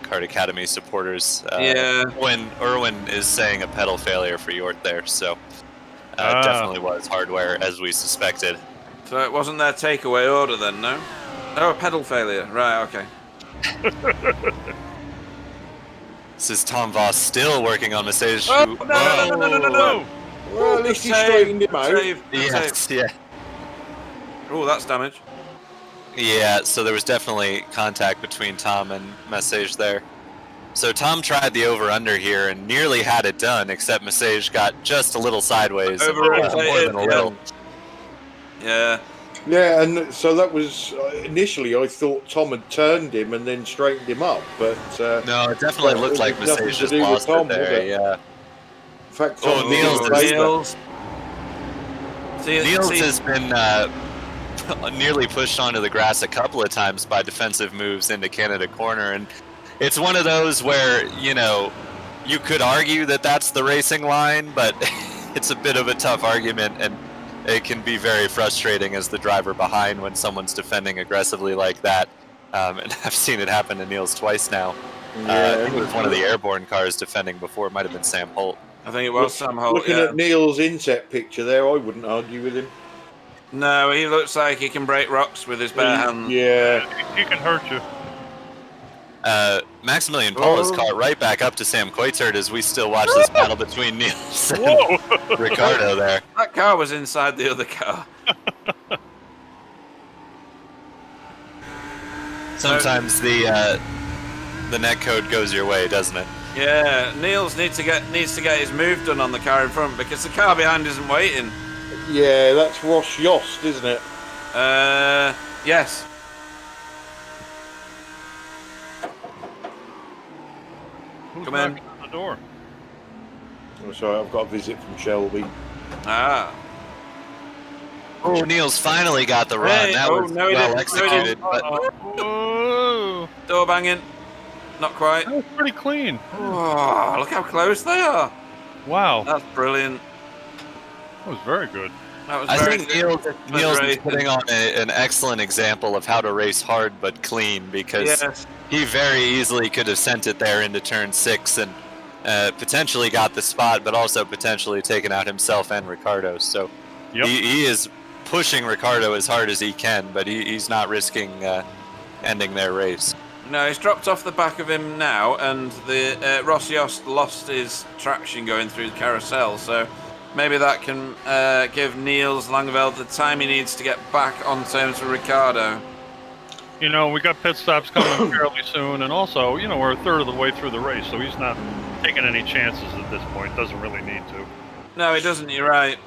Kart Academy supporters. Yeah. When Erwin is saying a pedal failure for Yort there, so definitely was hardware as we suspected. So it wasn't their takeaway order then, no? Oh, a pedal failure. Right, okay. This is Tom Voss still working on Mercedes. Oh, no. Well, at least he straightened him out. Yes, yeah. Oh, that's damage. Yeah, so there was definitely contact between Tom and Message there. So Tom tried the over-under here and nearly had it done, except Message got just a little sideways. More than a little. Yeah. Yeah, and so that was initially I thought Tom had turned him and then straightened him up, but no, it definitely looked like Message just lost Tom, it there. Yeah. In fact, Tom Niels has been nearly pushed onto the grass a couple of times by defensive moves into Canada corner, and it's one of those where you could argue that that's the racing line, but it's a bit of a tough argument, and it can be very frustrating as the driver behind when someone's defending aggressively like that. And I've seen it happen to Niels twice now. I think it was one of the airborne cars defending before. It might have been Sam Holt. I think it was Sam Holt. Looking at Niels' inset picture there, I wouldn't argue with him. No, he looks like he can break rocks with his bare hands. Yeah. He can hurt you. Maximilian Paul is caught right back up to Sam Coitert as we still watch this battle between Niels and Ricardo there. That car was inside the other car. Sometimes the net code goes your way, doesn't it? Yeah, Niels needs to get his move done on the car in front because the car behind isn't waiting. Yeah, that's Ross Yost, isn't it? Yes. Who's Come in. knocking on the door? Oh, sorry, I've got a visit from Shelby. Ah. Oh, Niels finally got the run. Hey, that was no, he well didn't. executed. But Whoa. Door banging. Not quite. That was pretty clean. Oh, look how close they are. Wow. That's brilliant. That was very good. That was I very think good. Niels is putting on an excellent example of how to race hard but clean, because he very easily could have sent it there into turn 6 and potentially got the spot, but also potentially taken out himself and Ricardo. So he is pushing Ricardo as hard as he can, but he's not risking ending their race. No, he's dropped off the back of him now, and the Ross Yost lost his traction going through the carousel, so maybe that can give Niels Langeveld the time he needs to get back on terms with Ricardo. We got pit stops coming fairly soon, and also, we're a third of the way through the race, so he's not taking any chances at this point. Doesn't really need to. No, he doesn't, you're right.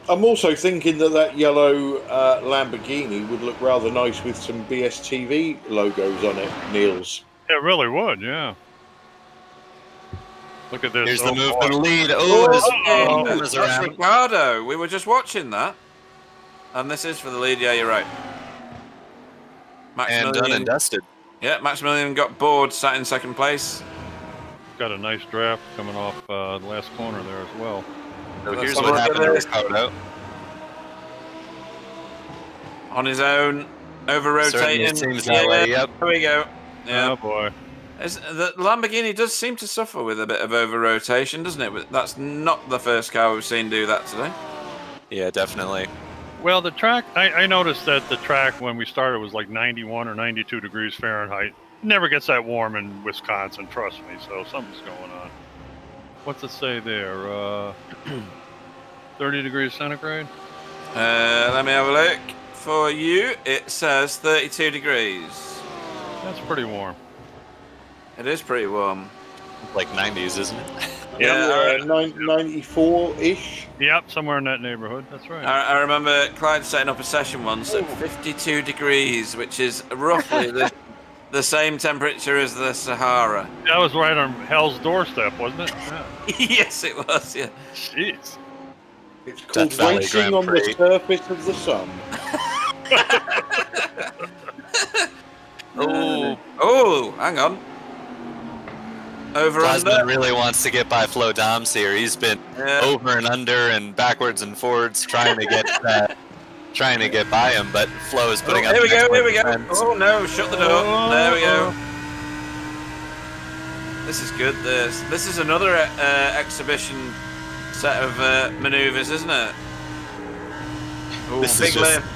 I'm also thinking that yellow Lamborghini would look rather nice with some BSTV logos on it, Niels. It really would, yeah. Look at this. Here's the move for the lead. Oh, that's Ricardo. We were just watching that. And this is for the lead. Yeah, you're right. And done and dusted. Yeah, Maximilian got bored, sat in second place. Got a nice draft coming off the last corner there as well. So here's what happened to Ricardo. On his own, over-rotating. Seems that way, yep. There we go. Yeah. Oh, boy. The Lamborghini does seem to suffer with a bit of over-rotation, doesn't it? But that's not the first car we've seen do that today. Yeah, definitely. Well, the track, I noticed that the track when we started was like 91 or 92 degrees Fahrenheit. It never gets that warm in Wisconsin, trust me, so something's going on. What's it say there? 30 degrees centigrade? Let me have a look. For you, it says 32 degrees. That's pretty warm. It is pretty warm. Like 90s, isn't it? Yeah, 94-ish. Yep, somewhere in that neighborhood. That's right. I remember Clyde setting up a session once at 52 degrees, which is roughly the same temperature as the Sahara. That was right on hell's doorstep, wasn't it? Yeah. Yes, it was. Yeah. Jeez. It's called Death Valley racing Grand on Prix. the surface of the sun. Oh, hang on. Over Plasman under. really wants to get by Flo Doms here. He's been over and under and backwards and forwards trying to get by him, but Flo is putting up. Here we go. Here we go. defense. Oh no! Shut the door. There we go. This is good. This is another exhibition set of maneuvers, isn't it? Ooh, This big is just- lift.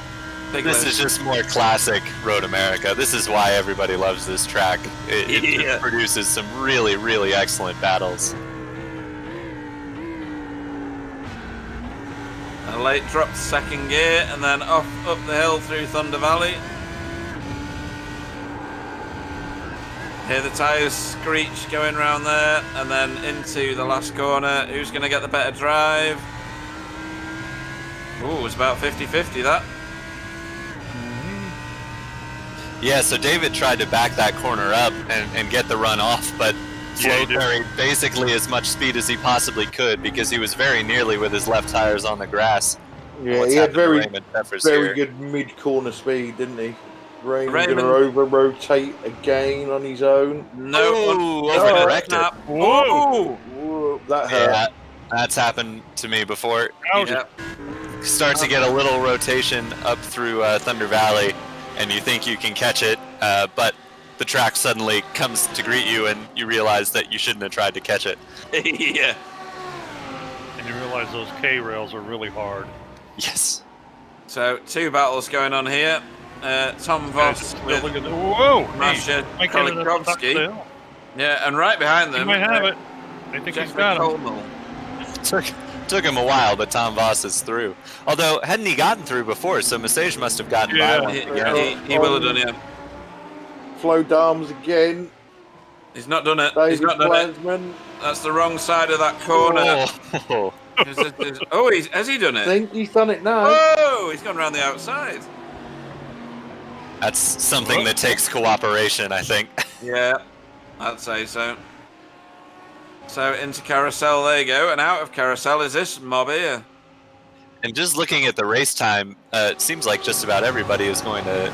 Big This lift. is just more classic Road America. This is why everybody loves this track. It Yeah. just produces some really, really excellent battles. A late drop to second gear and then off up the hill through Thunder Valley. Hear the tyres screech going round there and then into the last corner. Who's going to get the better drive? Ooh, it's about 50-50 that. Yeah, so David tried to back that corner up and get the run off, but Flo carried basically as much speed as he possibly could because he was very nearly with his left tires on the grass. Yeah, he had very good mid-corner speed, didn't he? Raymond's going to over-rotate again on his own. No, over-directed. Whoa! Whoa, that hurt. Yeah, that's happened to me before. Ouch. You start to get a little rotation up through Thunder Valley, and you think you can catch it, but the track suddenly comes to greet you, and you realize that you shouldn't have tried to catch it. Yeah. And you realize those K-rails are really hard. Yes. So, two battles going on here. Tom Voss with Look at the, whoa! Masha Hey, Mike ended up on top of the Kolikovsky. hill. Yeah, and right behind He them, might have it. I think he's Jeffrey got him. Colmel. Took him a while, but Tom Voss is through. Although, hadn't he gotten through before, so Massage must have gotten by Yeah. once He again. will have done it. Flo Dams again. He's not done it. David He's not done it. Plasman. That's the wrong side of that corner. Oh. Oh, has he done I it? think he's done it now. Oh, he's gone around the outside. That's something that takes cooperation, I think. Yeah, I'd say so. So into Carousel they go, and out of Carousel is this mob here. And just looking at the race time, it seems like just about everybody is going to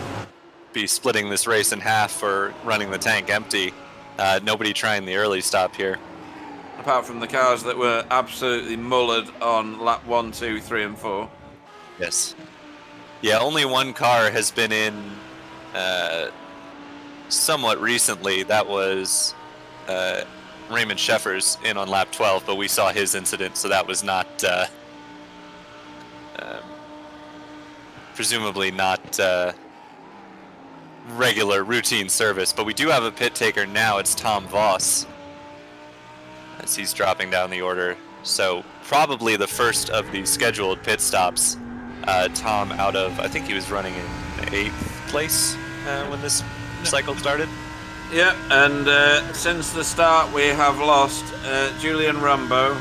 be splitting this race in half for running the tank empty. Nobody trying the early stop here. Apart from the cars that were absolutely mullered on lap 1, 2, 3, and 4. Yes. Yeah, only one car has been in somewhat recently. That was Raymond Sheffers in on lap 12, but we saw his incident, so that was not presumably not regular routine service. But we do have a pit taker now. It's Tom Voss as he's dropping down the order. So probably the first of the scheduled pit stops. Tom out of, I think he was running in 8th place when this cycle started. Yeah, and since the start we have lost Julian Rambo,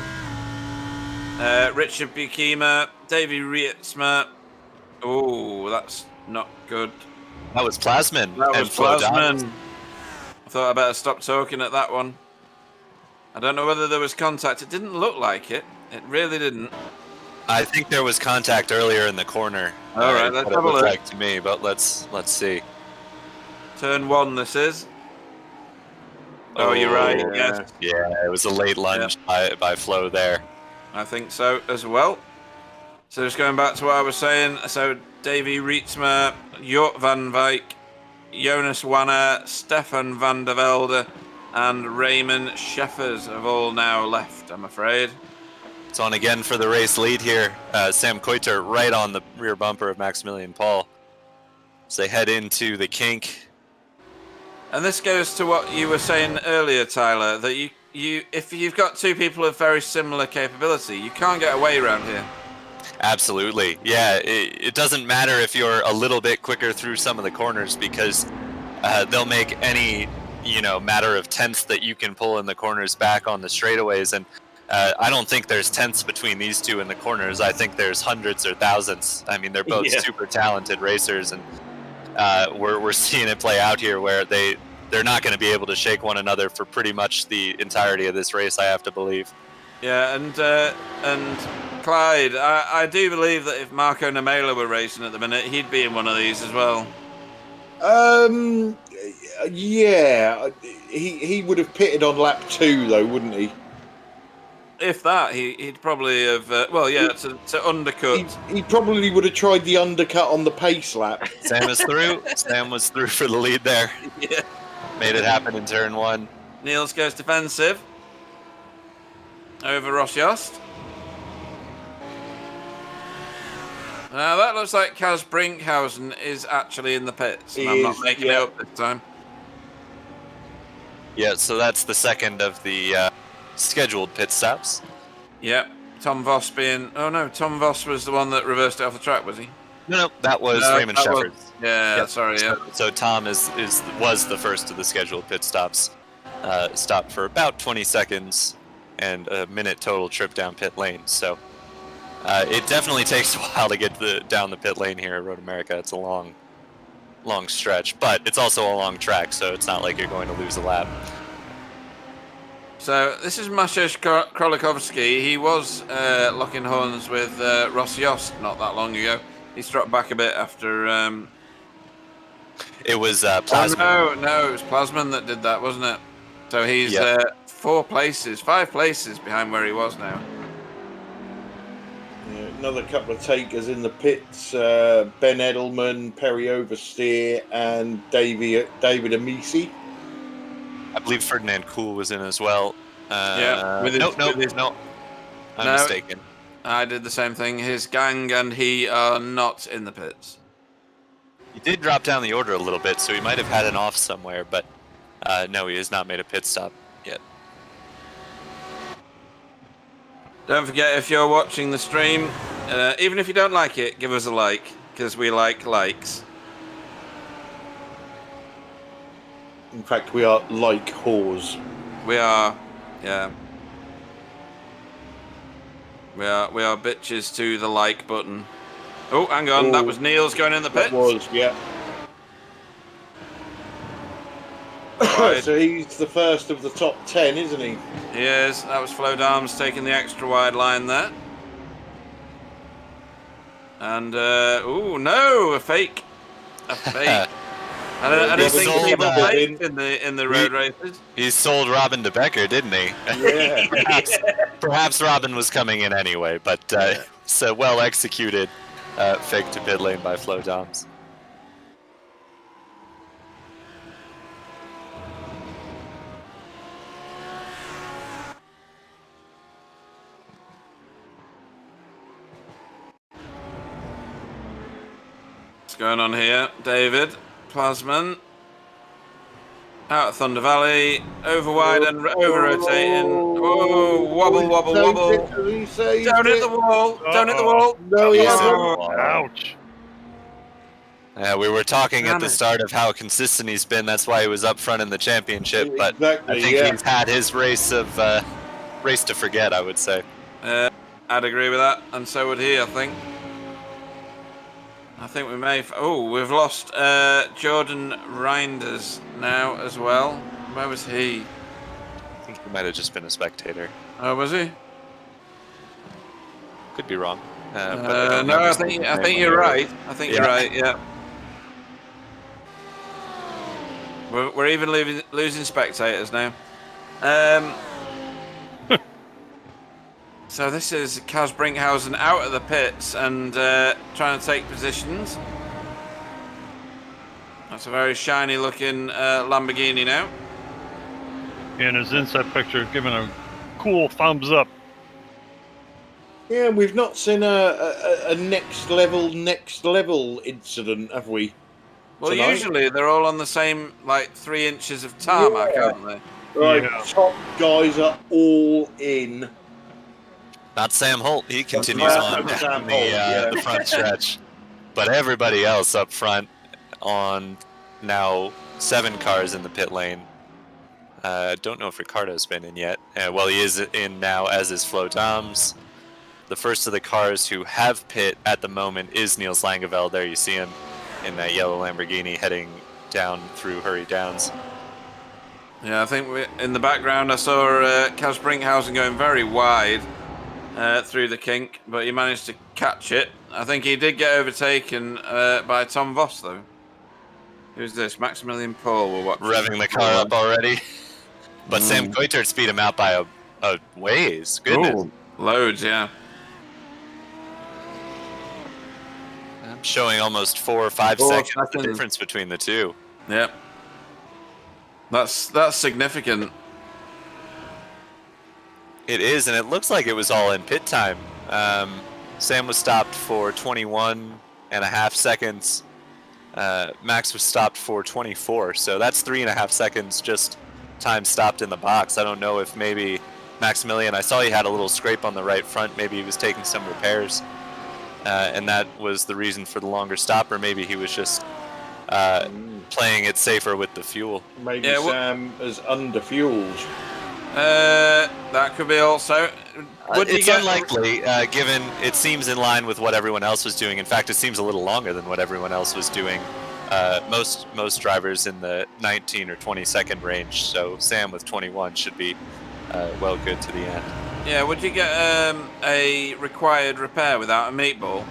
Richard Bukema, Davey Rietzma. Oh, that's not good. That was Plasman. That and was Flo Doms. Plasman. I thought I better stop talking at that one. I don't know whether there was contact. It didn't look like it. It really didn't. I think there was contact earlier in the corner. All right, let's have a look. Like to me, but let's see. Turn 1, this is. Oh, you're right. Yes, Yeah, it was a late lunge by Flo there. I think so as well. So just going back to what I was saying. So Davey Rietzma, Jort van Wijk, Jonas Wanner, Stefan van der Velde, and Raymond Sheffers have all now left, I'm afraid. It's on again for the race lead here. Sam Koiter right on the rear bumper of Maximilian Paul as they head into the kink. And this goes to what you were saying earlier, Tyler, that you if you've got two people of very similar capability, you can't get away around here. Absolutely. Yeah, it doesn't matter if you're a little bit quicker through some of the corners because they'll make any matter of tenths that you can pull in the corners back on the straightaways. And I don't think there's tenths between these two in the corners. I think there's hundreds or thousands. I mean, they're both super talented racers, and we're seeing it play out here where they're not going to be able to shake one another for pretty much the entirety of this race, I have to believe. Yeah, and Clyde, I do believe that if Marco Namela were racing at the minute, he'd be in one of these as well. Yeah, he would have pitted on lap 2 though, wouldn't he? If that, he'd probably have. To undercut. He probably would have tried the undercut on the pace lap. Sam is through. Sam was through for the lead there. Yeah. Made it happen in turn 1. Niels goes defensive over Ross Yost. Now that looks like Kaz Brinkhausen is actually in the pits. And I'm not making it up this time. Yeah, so that's the second of the scheduled pit stops. Yeah, Tom Voss being... Oh no, Tom Voss was the one that reversed it off the track, was he? No, that was Raymond Shepard. Sorry, yeah. So Tom was the first of the scheduled pit stops. Stopped for about 20 seconds and a minute total trip down pit lane. So it definitely takes a while to get down the pit lane here at Road America. It's a long stretch, but it's also a long track, so it's not like you're going to lose a lap. So this is Maciej Krolikovski. He was locking horns with Ross Yost not that long ago. He struck back a bit after... It was Plasman. Oh, no, it was Plasman that did that, wasn't it? So he's 5 places behind where he was now. Yeah, another couple of takers in the pits. Ben Edelman, Perry Oversteer, and David Amisi. I believe Ferdinand Kuhl was in as well. No. I'm mistaken. I did the same thing. His gang and he are not in the pits. He did drop down the order a little bit, so he might have had an off somewhere, but no, he has not made a pit stop yet. Don't forget, if you're watching the stream, even if you don't like it, give us a like, because we like likes. In fact, we are like whores. We are, yeah. We are bitches to the like button. Oh, hang on, that was Niels going in the pits. That was, yeah. Right. So he's the first of the top 10, isn't he? He is. That was Flo Darms taking the extra wide line there. And, oh no, a fake. A fake. I don't think people faked in the road races. He sold Robin to Becker, didn't he? Yeah. Perhaps Robin was coming in anyway, but it's a well-executed fake to pit lane by Flo Darms. What's going on here? David Plasman out of Thunder Valley, over wide and over rotating. Oh, wobble. Don't hit the wall. Don't hit the wall. No, he hasn't. Ouch. We were talking at the start of how consistent he's been. That's why he was up front in the championship. But Exactly, I think he's had his race to forget, I would say. I'd agree with that, and so would he, I think. I think we may... we've lost Jordan Reinders now as well. Where was he? I think he might have just been a spectator. Oh, was he? Could be wrong. No, I think you're right. I think you're right, yeah. We're even losing spectators now. So this is Kaz Brinkhausen out of the pits and trying to take positions. That's a very shiny looking Lamborghini now. And his inside picture giving a cool thumbs up. Yeah, we've not seen a next level incident, have we? Well, tonight? Usually they're all on the same, 3 inches of tarmac, aren't they? Right, Yeah. top guys are all in. Not Sam Holt. He continues on the front stretch. But everybody else up front on now 7 cars in the pit lane. Don't know if Ricardo's been in yet. Well, he is in now, as is Flo Doms. The first of the cars who have pit at the moment is Niels Langeveld. There you see him in that yellow Lamborghini heading down through Hurry Downs. Yeah, I think in the background I saw Kaz Brinkhausen going very wide through the kink, but he managed to catch it. I think he did get overtaken by Tom Voss, though. Who's this? Maximilian Paul. We're watching. Revving the car up already. But Sam Coitert speed him out by a ways. Goodness. Ooh, loads, yeah. I'm showing almost 4 or 5 seconds the difference between the two. Yep. That's significant. It is, and it looks like it was all in pit time. Sam was stopped for 21.5 seconds. Max was stopped for 24, so that's 3.5 seconds just time stopped in the box. I don't know if maybe Maximilian, I saw he had a little scrape on the right front. Maybe he was taking some repairs, and that was the reason for the longer stop, or maybe he was just playing it safer with the fuel. Maybe Sam is under-fueled. That could be also. It's unlikely, given it seems in line with what everyone else was doing. In fact, it seems a little longer than what everyone else was doing. Most drivers in the 19 or 20 second range, so Sam with 21 should be well good to the end. Yeah, would you get a required repair without a meatball?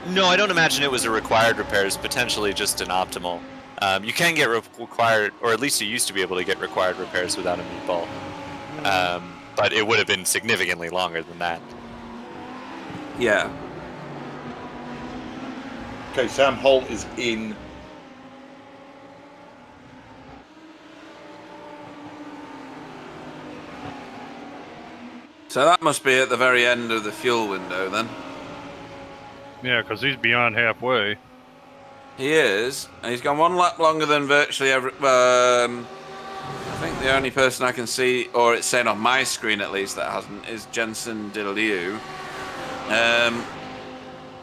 No, I don't imagine it was a required repair. It's potentially just an optimal. You can get required, or at least you used to be able to get required repairs without a meatball. But it would have been significantly longer than that. Yeah. Okay, Sam Holt is in. So that must be at the very end of the fuel window then. Yeah, because he's beyond halfway. He is. And he's gone one lap longer than virtually every. I think the only person I can see, or it's saying on my screen at least that hasn't, is Jensen De Leeuw.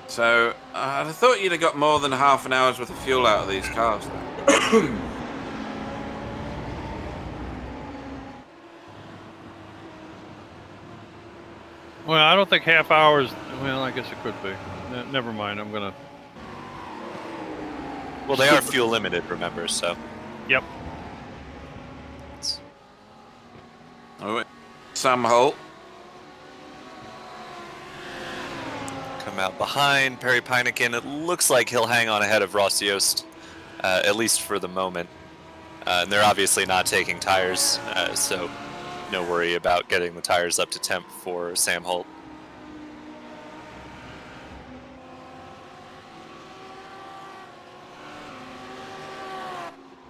So I thought you'd have got more than half an hour's worth of fuel out of these cars. Well, I don't think half hours. Well, I guess it could be. Never mind. I'm gonna. Well, they are fuel limited, remember? So. Yep. Oh, Sam Holt. Come out behind Perry Peineken. It looks like he'll hang on ahead of Ross Yost, at least for the moment. And they're obviously not taking tires, so no worry about getting the tires up to temp for Sam Holt.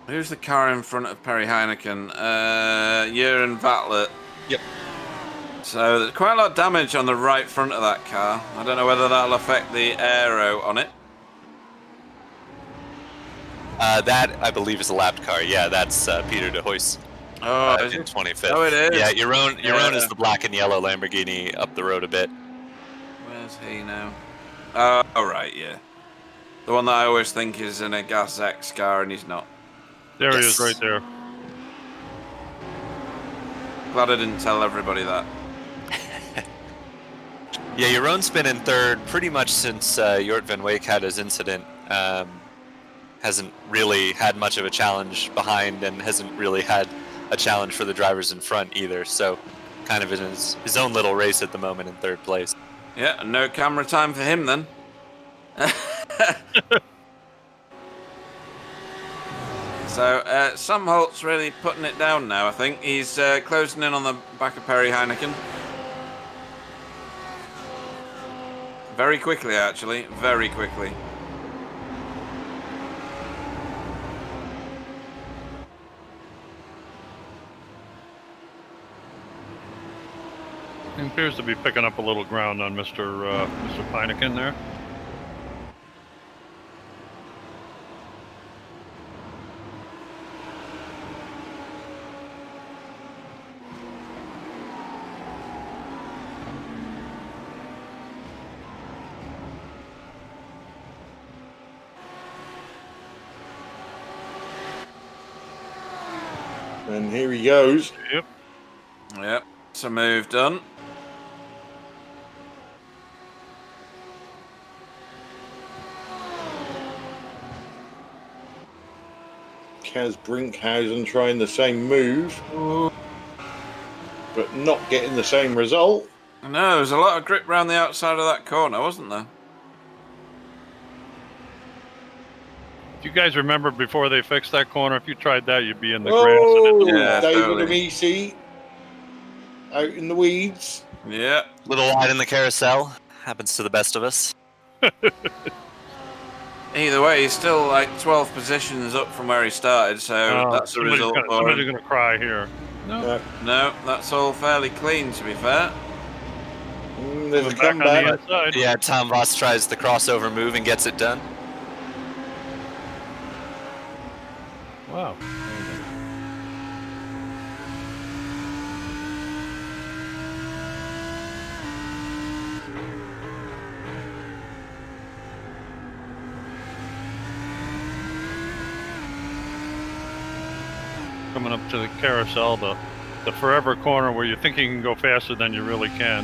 Who's the car in front of Perry Heineken? Jeroen Vatlet. Yep. So there's quite a lot of damage on the right front of that car. I don't know whether that'll affect the aero on it. That, I believe, is a lapped car. Yeah, that's Peter de Hoys. Oh, in 25th. Oh, it is. Yeah, Jeroen is the black and yellow Lamborghini up the road a bit. Where's he now? Oh, right, yeah. The one that I always think is in a Gas X car, and he's not. There he is, right there. Glad I didn't tell everybody that. Yeah, Jeroen's been in third pretty much since Jort van Wijk had his incident. Hasn't really had much of a challenge behind, and hasn't really had a challenge for the drivers in front either. So, kind of in his own little race at the moment in third place. Yeah, no camera time for him then. So, Sam Holt's really putting it down now, I think. He's closing in on the back of Perry Heineken. Very quickly, actually. Very quickly. He appears to be picking up a little ground on Mr. Peineken there. And here he goes. Yep. Yep. It's a move done. Kaz Brinkhausen trying the same move, but not getting the same result. No, there was a lot of grip around the outside of that corner, wasn't there? Do you guys remember before they fixed that corner? If you tried that, you'd be in the Oh, grass. Yeah, David totally. Amisi out in the weeds. Yeah. Little wide in the carousel. Happens to the best of us. Either way, he's still like 12 positions up from where he started, so that's the result for Somebody's him. going to cry here. No. No, that's all fairly clean, to be fair. There's a Back on the comeback. inside. Yeah, Tom Voss tries the crossover move and gets it done. Wow. Coming up to the carousel, the forever corner where you think you can go faster than you really can.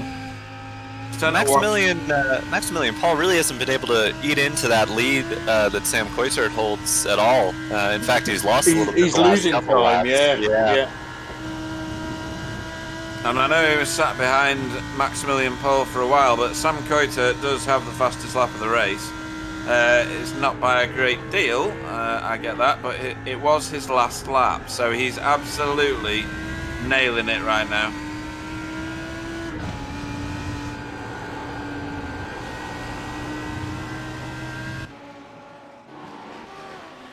Maximilian Paul really hasn't been able to eat into that lead that Sam Koisert holds at all. In fact, he's lost a little bit. He's the last losing couple time, laps. yeah. And I know he was sat behind Maximilian Paul for a while, but Sam Koiter does have the fastest lap of the race. It's not by a great deal, I get that, but it was his last lap, so he's absolutely nailing it right now.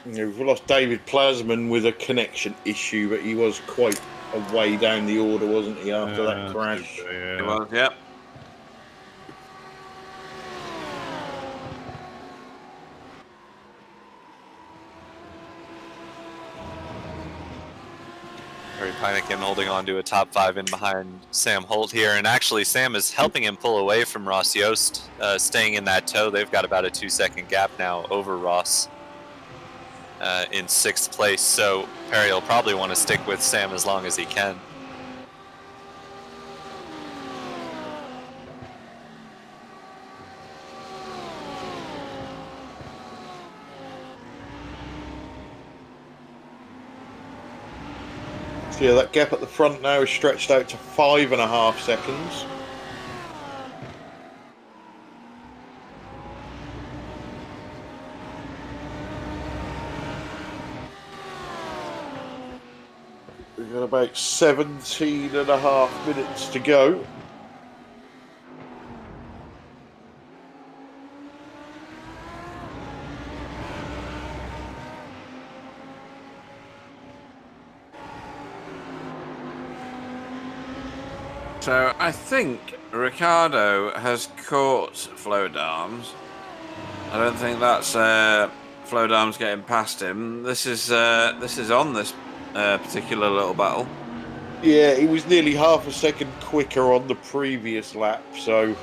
We've lost David Plasman with a connection issue, but he was quite a way down the order, wasn't he, after that crash? It was, yep. Harry Pyneken holding on to a top 5 in behind Sam Holt here, and actually Sam is helping him pull away from Ross Yost, staying in that tow. They've got about a 2-second gap now over Ross in 6th place, so Perry will probably want to stick with Sam as long as he can. So yeah, that gap at the front now is stretched out to 5.5 seconds. We've got about 17.5 minutes to go. So I think Ricardo has caught Flowdarms. I don't think that's Flowdarms getting past him. This is on this particular little battle. Yeah, he was nearly half a second quicker on the previous lap, so...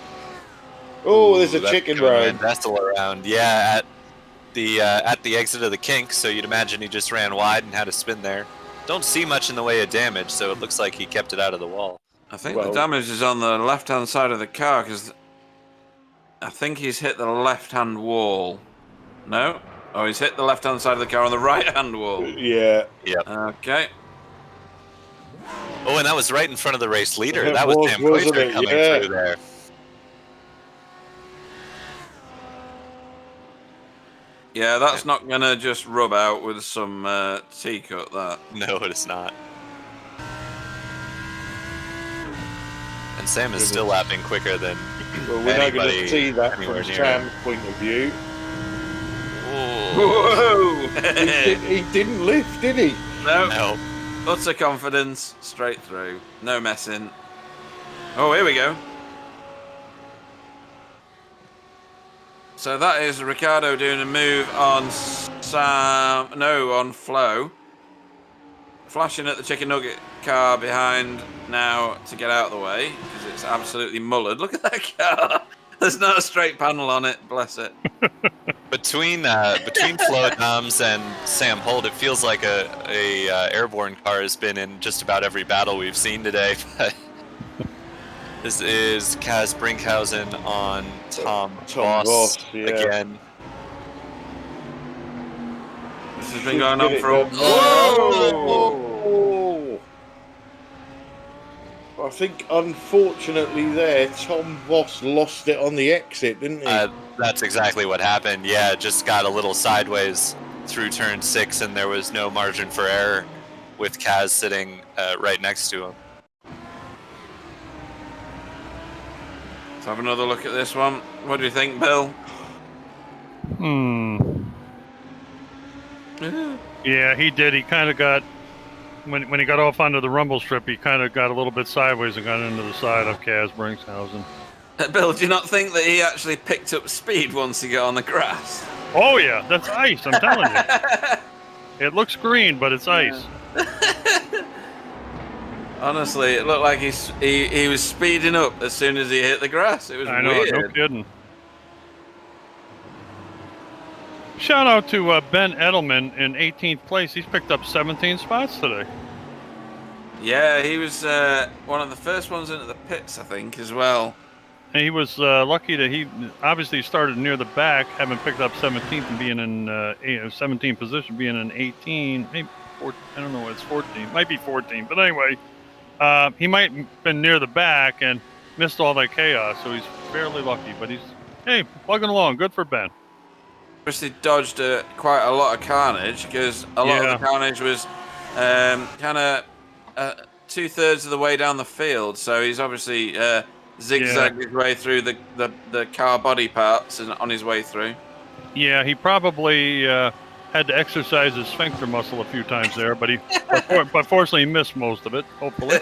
Oh, there's a That's chicken going run. Van Vestel around, yeah, at the exit of the kink, so you'd imagine he just ran wide and had a spin there. Don't see much in the way of damage, so it looks like he kept it out of the wall. I think the damage is on the left-hand side of the car, because I think he's hit the left-hand wall. No? Oh, he's hit the left-hand side of the car on the right-hand wall. Yeah. Yep. Okay. Oh, and that was right in front of the race leader. It That was was, Sam wasn't Koisert it? coming Yeah. through there. Yeah, that's not going to just rub out with some tea cut, that. No, it is not. And Sam is still lapping quicker than Well, we're not going anybody to see that anywhere from near Sam's point of view. Whoa! He didn't lift, did he? No. No. Utter confidence, straight through. No messing. Oh, here we go. So that is Ricardo doing a move on on Flo. Flashing at the chicken nugget car behind now to get out of the way, because it's absolutely mullered. Look at that car. There's not a straight panel on it. Bless it. Between Flo Doms and Sam Holt, it feels like a airborne car has been in just about every battle we've seen today. But this is Kaz Brinkhausen on Tom Voss yeah. again. This has been going on for a Whoa! I think, unfortunately, there Tom Voss lost it on the exit, didn't he? That's exactly what happened. Yeah, just got a little sideways through turn 6, and there was no margin for error with Kaz sitting right next to him. Let's have another look at this one. What do you think, Bill? Yeah, he did. He kind of got, when he got off onto the rumble strip, he kind of got a little bit sideways and got into the side of Kaz Brinkhausen. Bill, do you not think that he actually picked up speed once he got on the grass? Oh, yeah, that's ice, I'm telling you. It looks green, but it's ice. Honestly, it looked like he was speeding up as soon as he hit the grass. It was I know, weird. no kidding. Shout out to Ben Edelman in 18th place. He's picked up 17 spots today. Yeah, he was one of the first ones into the pits, I think, as well. And he was lucky that he obviously started near the back, having picked up 17th and being in 17th position, being in 18, maybe 14, I don't know, it's 14, might be 14. But anyway, he might have been near the back and missed all that chaos, so he's fairly lucky. But he's, hey, plugging along. Good for Ben. Obviously dodged quite a lot of carnage, because a lot of the carnage was kind of 2/3 of the way down the field. So he's obviously zigzagged his way through the car body parts and on his way through. Yeah, he probably had to exercise his sphincter muscle a few times there, but but fortunately he missed most of it, hopefully.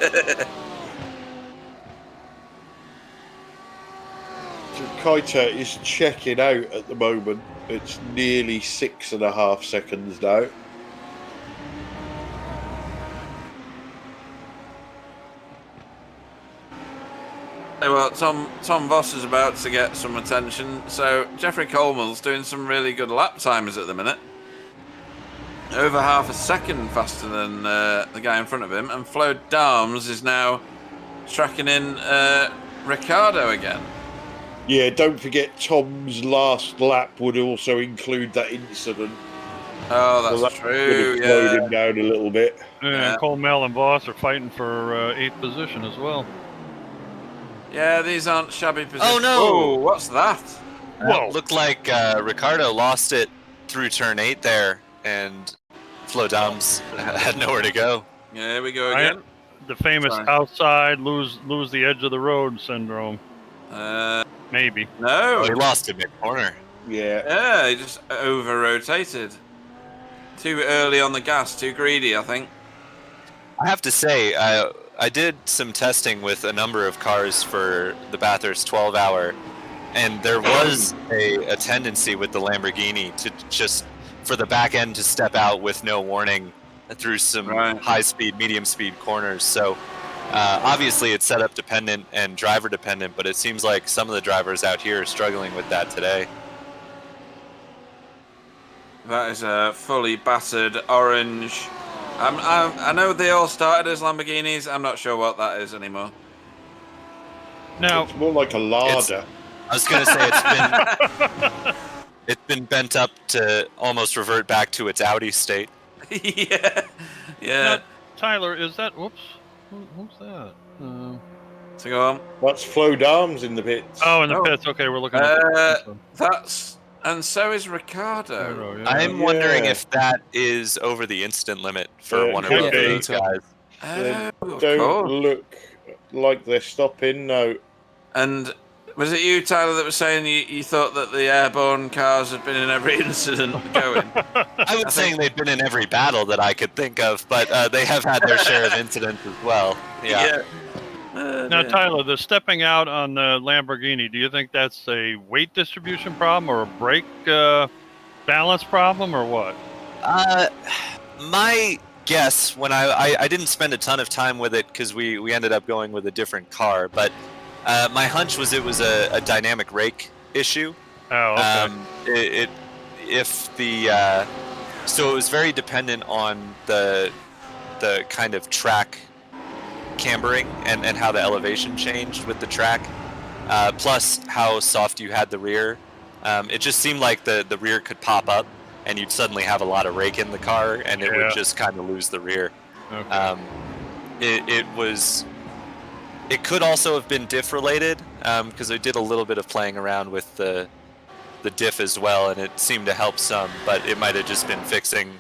Kaita is checking out at the moment. It's nearly 6.5 seconds now. Well, Tom Voss is about to get some attention. So Jeffrey Coleman's doing some really good lap timers at the minute. Over half a second faster than the guy in front of him. And Flo Darms is now tracking in Ricardo again. Yeah, don't forget Tom's last lap would also include that incident. Oh, that's so that true. Would have slowed him down a little bit. And Coleman and Voss are fighting for 8th position as well. Yeah, these aren't shabby positions. Oh, no. Whoa, what's that? Whoa. Looked like Ricardo lost it through turn 8 there, and Flo Doms had nowhere to go. Yeah, here we go again. The famous outside lose the edge of the road syndrome. Maybe. No. Oh, he lost it mid-corner. Yeah. Yeah, he just over-rotated. Too early on the gas, too greedy, I think. I have to say, I did some testing with a number of cars for the Bathurst 12-hour, and there was a tendency with the Lamborghini to just, for the back end to step out with no warning through some high-speed, medium-speed corners. So obviously it's setup dependent and driver dependent, but it seems like some of the drivers out here are struggling with that today. That is a fully battered orange. I know they all started as Lamborghinis. I'm not sure what that is anymore. Now, it's more like a larder. I was going to say it's been bent up to almost revert back to its Audi state. Yeah. Now, Tyler, is that? Whoops. Who's that? So go on. That's Flo Darms in the pits. Oh, in the pits. Okay, we're looking at that's. And so is Ricardo. I'm wondering if that is over the instant limit for one of those guys. Don't look like they're stopping, no. And was it you, Tyler, that was saying you thought that the airborne cars had been in every incident going? I was saying they've been in every battle that I could think of, but they have had their share of incidents as well. Yeah. Now, Tyler, the stepping out on the Lamborghini, do you think that's a weight distribution problem or a brake balance problem or what? My guess, when I didn't spend a ton of time with it because we ended up going with a different car, but My hunch was it was a dynamic rake issue. Oh, okay. So it was very dependent on the kind of track cambering and how the elevation changed with the track, plus how soft you had the rear. It just seemed like the rear could pop up and you'd suddenly have a lot of rake in the car and it would just kind of lose the rear. Okay. It could also have been diff related, because I did a little bit of playing around with the diff as well, and it seemed to help some, but it might have just been fixing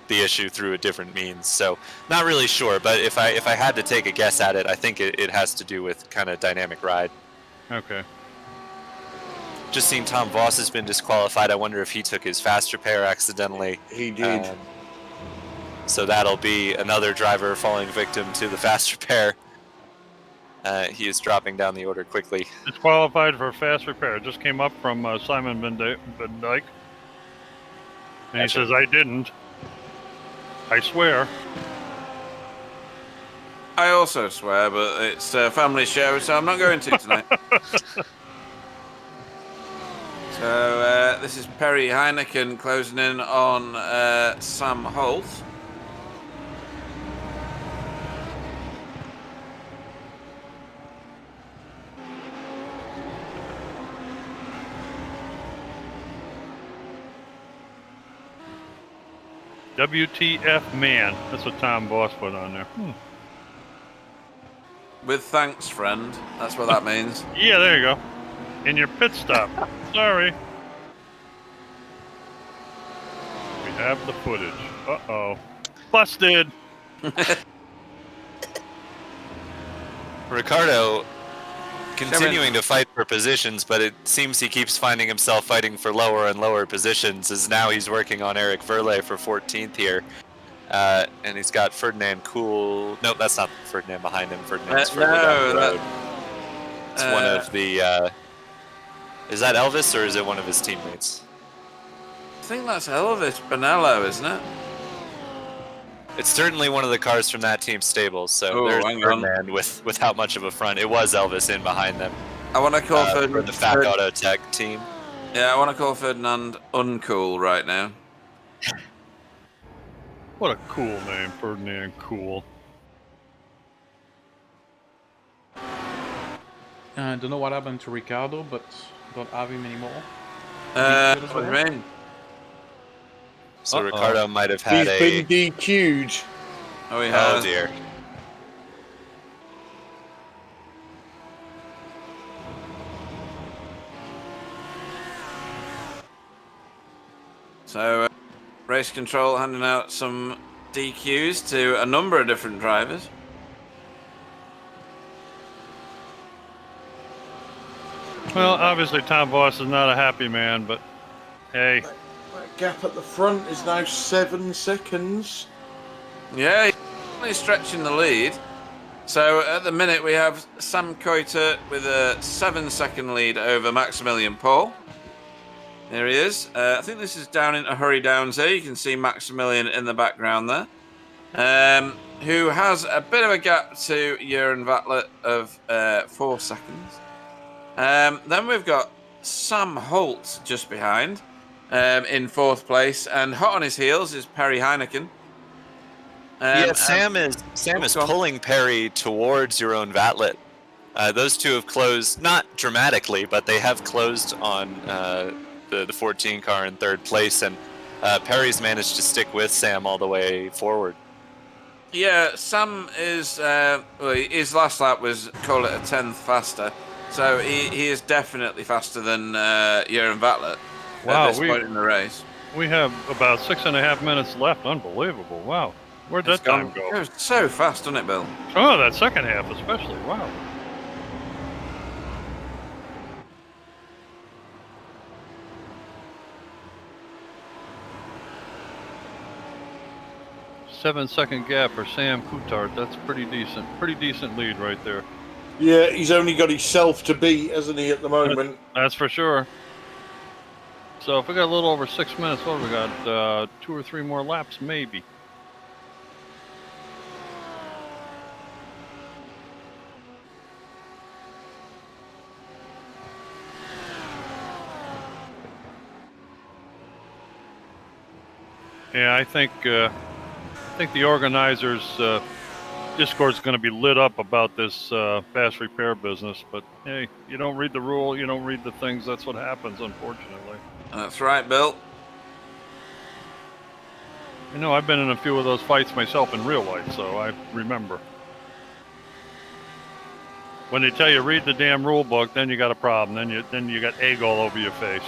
the issue through a different means. So not really sure, but if I had to take a guess at it, I think it has to do with kind of dynamic ride. Okay. Just seen Tom Voss has been disqualified. I wonder if he took his fast repair accidentally. He did. So that'll be another driver falling victim to the fast repair. He is dropping down the order quickly. Disqualified for fast repair. Just came up from Simon Van Dyke. And he says, I didn't. I swear. I also swear, but it's a family show, so I'm not going to tonight. So this is Perry Heineken closing in on Sam Holt. WTF man. That's what Tom Voss put on there. With thanks, friend. That's what that means. Yeah, there you go. In your pit stop. Sorry. We have the footage. Uh-oh. Busted. Ricardo continuing to fight for positions, but it seems he keeps finding himself fighting for lower and lower positions, as now he's working on Eric Verlet for 14th here. And he's got Ferdinand Kuhl. No, that's not Ferdinand behind him. Ferdinand's further down the road. It's one of the... is that Elvis, or is it one of his teammates? I think that's Elvis Bonello, isn't it? It's certainly one of the cars from that team's stable, so there's Ferdinand without much of a front. It was Elvis in behind them. I want to call for the FAC Auto Tech team. Yeah, I want to call Ferdinand uncool right now. What a cool name, Ferdinand Cool. I don't know what happened to Ricardo, but don't have him anymore. What do you mean? So Ricardo might have had He's been DQ'd. Oh, he has. Oh dear. So, race control handing out some DQs to a number of different drivers. Well, obviously Tom Voss is not a happy man, but hey. That gap at the front is now 7 seconds. Yeah, he's stretching the lead. So at the minute we have Sam Coiter with a 7-second lead over Maximilian Paul. There he is. I think this is down into Hurry Downs here. You can see Maximilian in the background there. Who has a bit of a gap to Jeroen Vatlet of 4 seconds. Then we've got Sam Holt just behind in 4th place, and hot on his heels is Perry Heineken. Sam is pulling Perry towards Jeroen Vatlet. Those two have closed, not dramatically, but they have closed on the 14 car in 3rd place, and Perry's managed to stick with Sam all the way forward. Yeah, Sam is, his last lap was, call it a 10th faster. So he is definitely faster than Jeroen Vatlet at this point in the race. We have about 6.5 minutes left. Unbelievable. Wow. Where'd that time go? It was so fast, doesn't it, Bill? Oh, that second half especially. Wow. Seven-second gap for Sam Coulthard. That's pretty decent. Pretty decent lead right there. Yeah, he's only got himself to beat, hasn't he, at the moment? That's for sure. So if we got a little over 6 minutes, what have we got? 2 or 3 more laps, maybe. Yeah, I think the organizers' Discord's going to be lit up about this fast repair business. But hey, you don't read the rule, you don't read the things. That's what happens, unfortunately. That's right, Bill. You know, I've been in a few of those fights myself in real life, so I remember. When they tell you read the damn rule book, then you got a problem. Then you got egg all over your face.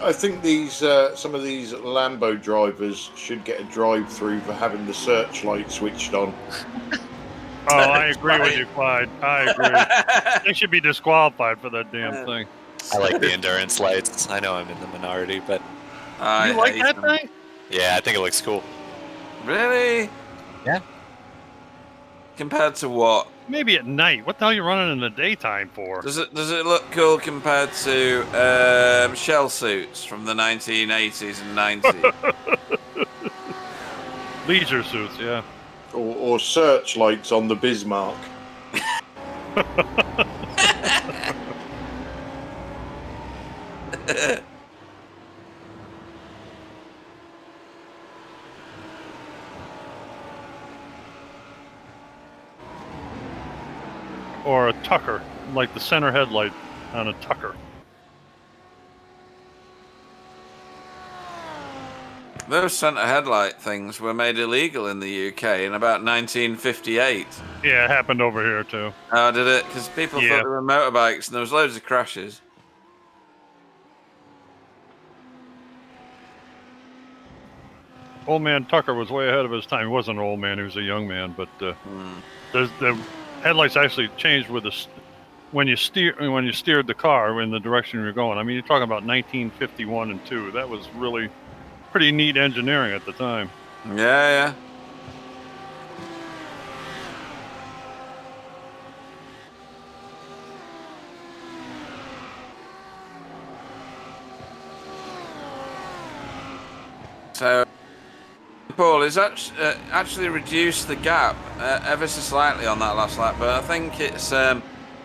I think these some of these Lambo drivers should get a drive-through for having the searchlight switched on. Oh, I agree with you, Clyde. I agree. They should be disqualified for that damn thing. I like the endurance lights. I know I'm in the minority, but I You like hate that them. thing? yeah, I think it looks cool. Really? Yeah. Compared to what? Maybe at night. What the hell are you running in the daytime for? Does it look cool compared to shell suits from the 1980s and 90s? Leisure suits, yeah. Or searchlights on the Bismarck. Or a Tucker, like the center headlight on a Tucker. Those centre headlight things were made illegal in the UK in about 1958. Yeah, it happened over here too. Oh, did it? Because people Yeah. thought they were motorbikes and there was loads of crashes. Old man Tucker was way ahead of his time. He wasn't an old man; he was a young man. But the headlights actually changed with when you steered the car in the direction you're going. I mean, you're talking about 1951 and 2. That was really pretty neat engineering at the time. Yeah. So, Paul has actually reduced the gap ever so slightly on that last lap, but I think it's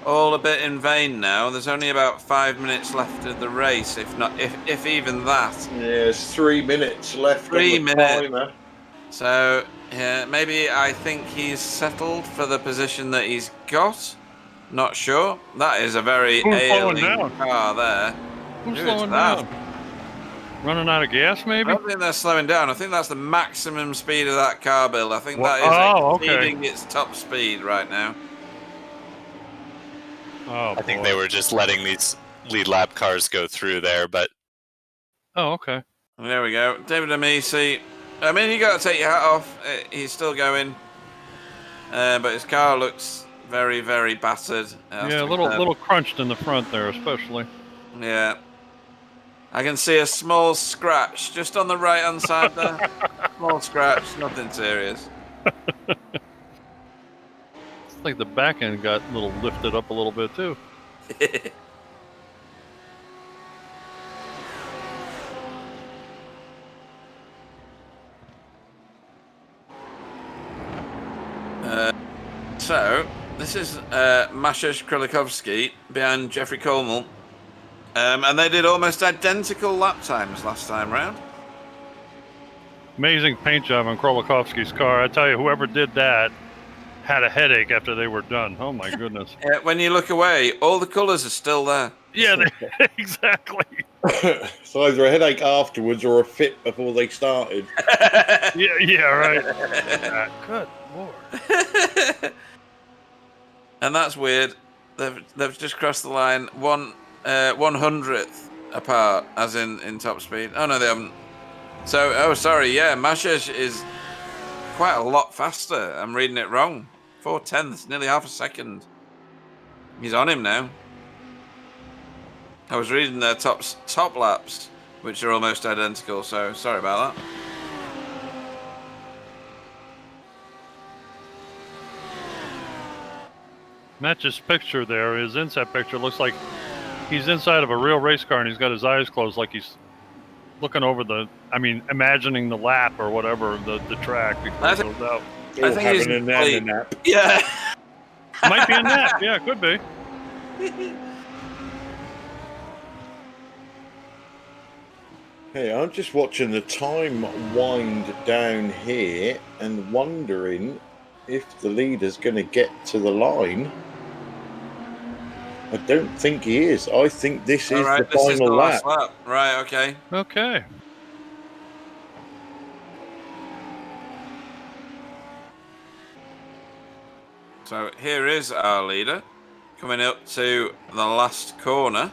all a bit in vain now. There's only about 5 minutes left of the race, if even that. Yeah, there's 3 minutes left. 3 on the minutes. timer. So, yeah, maybe I think he's settled for the position that he's got. Not sure. That is a very Who's slowing ailing down? car there. Who's Who is slowing that? down? Running out of gas, I maybe? don't think they're slowing down. I think that's the maximum speed of that car build. I think Well, that is okay. exceeding its top speed right now. Oh, I think boy. they were just letting these lead lap cars go through there, but Oh, okay. There we go. David Amisi. I mean, you got to take your hat off. He's still going. But his car looks very, very battered. Yeah, a little crunched in the front there, especially. Yeah. I can see a small scratch just on the right-hand side there. Small scratch, nothing serious. It's like the back end got a little lifted up a little bit, too. So, this is Masha Krilikovsky behind Jeffrey Colmel. And they did almost identical lap times last time round. Amazing paint job on Krolikovsky's car. I tell you, whoever did that had a headache after they were done. Oh, my goodness. When you look away, all the colours are still there. Yeah, exactly. It's either a headache afterwards or a fit before they started. Yeah, right. Good Lord. And that's weird. They've just crossed the line 1/100th apart, as in top speed. Oh no, they haven't. So, oh sorry, yeah, Masha is quite a lot faster. I'm reading it wrong. 4/10, nearly half a second. He's on him now. I was reading their top laps, which are almost identical. So sorry about that. Match's picture there, his inset picture, looks like he's inside of a real race car and he's got his eyes closed like he's looking over imagining the lap or whatever, the track before he goes out. I think he's having a nap. Yeah. Might be a nap. Yeah, it could be. Hey, I'm just watching the time wind down here and wondering if the leader's going to get to the line. I don't think he is. I think this is the final lap. Right, okay. Okay. So here is our leader coming up to the last corner.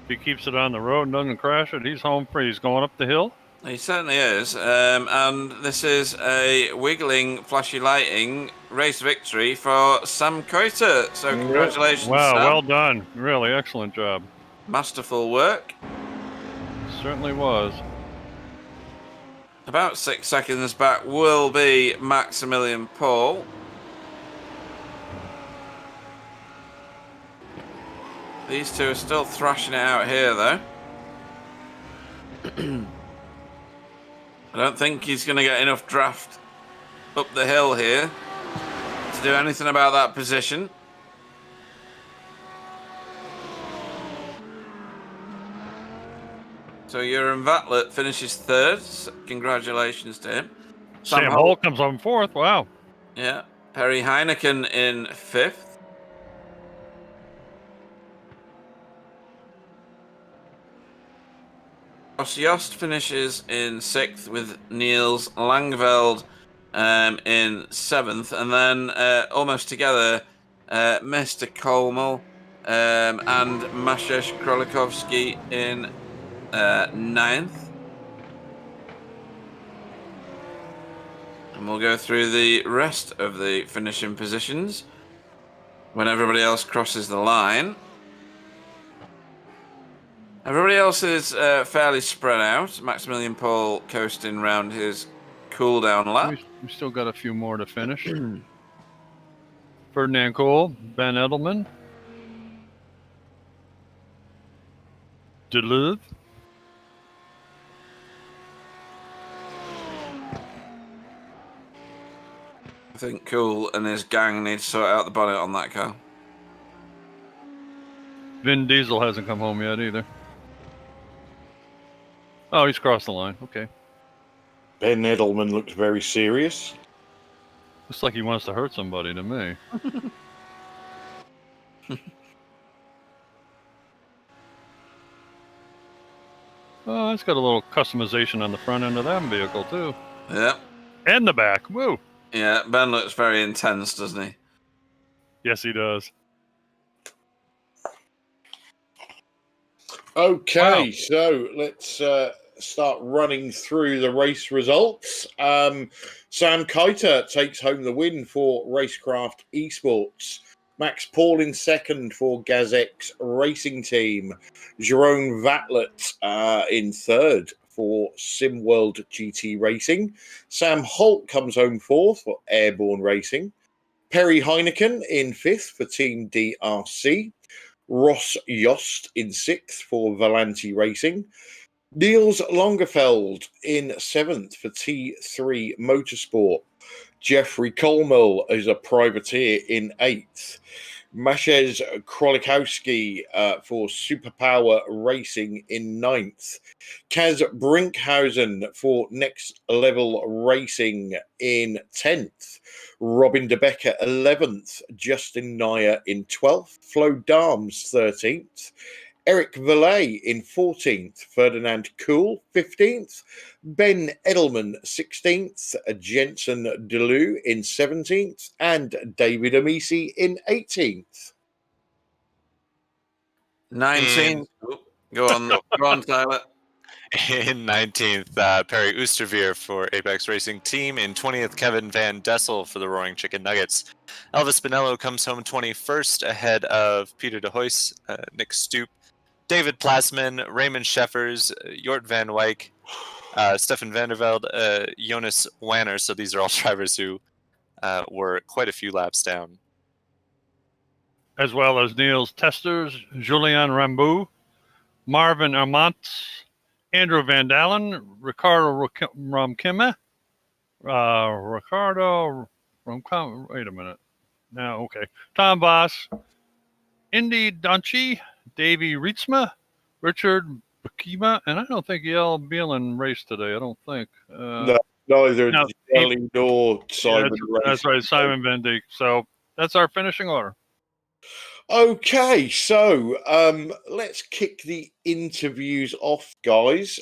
If he keeps it on the road and doesn't crash it, he's home free. He's going up the hill. He certainly is. And this is a wiggling, flashy lighting race victory for Sam Coiter. So congratulations, Wow, Sam. well done. Really excellent job. Masterful work. Certainly was. About 6 seconds back will be Maximilian Paul. These two are still thrashing it out here, though. I don't think he's going to get enough draft up the hill here to do anything about that position. So Jeroen Vatlet finishes third. Congratulations to him. Sam Holt comes home fourth. Wow. Yeah. Perry Heineken in fifth. Jost finishes in sixth with Niels Langveld in seventh, and then almost together, Mr. Kolmel and Maciej Krolikowski in ninth. And we'll go through the rest of the finishing positions when everybody else crosses the line. Everybody else is fairly spread out. Maximilian Paul coasting round his cool-down lap. We still got a few more to finish. Ferdinand Cole, Ben Edelman, Duluth. I think Cool and his gang need to sort out the bonnet on that car. Vin Diesel hasn't come home yet either. Oh, he's crossed the line. Okay. Ben Edelman looks very serious. Looks like he wants to hurt somebody to me. Oh, it's got a little customization on the front end of that vehicle, too. Yeah. And the back. Woo! Yeah, Ben looks very intense, doesn't he? Yes, he does. Okay, Wow. so let's start running through the race results. Sam Coiter takes home the win for Racecraft Esports. Max Paul in second for GazX Racing Team. Jeroen Vatlet in third for SimWorld GT Racing. Sam Holt comes home fourth for Airborne Racing. Perry Heineken in fifth for Team DRC. Ross Jost in sixth for Valentine Racing. Niels Langeveld in seventh for T3 Motorsport. Jeffrey Kolmel is a privateer in eighth. Maciej Krolikowski for Superpower Racing in ninth. Kaz Brinkhausen for Next Level Racing in 10th. Robin De Becker 11th. Justin Nyer in 12th. Flo Darms 13th. Eric Valet in 14th. Ferdinand Kuhl 15th. Ben Edelman 16th. Jensen Deleu in 17th. And David Amisi in 18th. 19th. Go on, Tyler. In 19th, Perry Oosterveer for Apex Racing Team. In 20th, Kevin Van Dessel for the Roaring Chicken Nuggets. Elvis Bonello comes home 21st ahead of Peter de Hoys, Nick Stoop, David Plasman, Raymond Sheffers, Jort Van Wyk, Stefan Vanderveld, Jonas Wanner. So these are all drivers who were quite a few laps down. as well as Niels Testers, Julian Rambeau, Marvin Armant, Andrew Van Dalen, Ricardo Romkime, Ricardo Romkime, wait a minute. Now, okay. Tom Voss, Indy Dunchi, Davey Rietzma, Richard Bakima, and I don't think Yale Beelan raced today. I don't think. No, neither no, Jelly nor Simon. that's right, Simon Van Dijk. So that's our finishing order. Okay, so let's kick the interviews off, guys.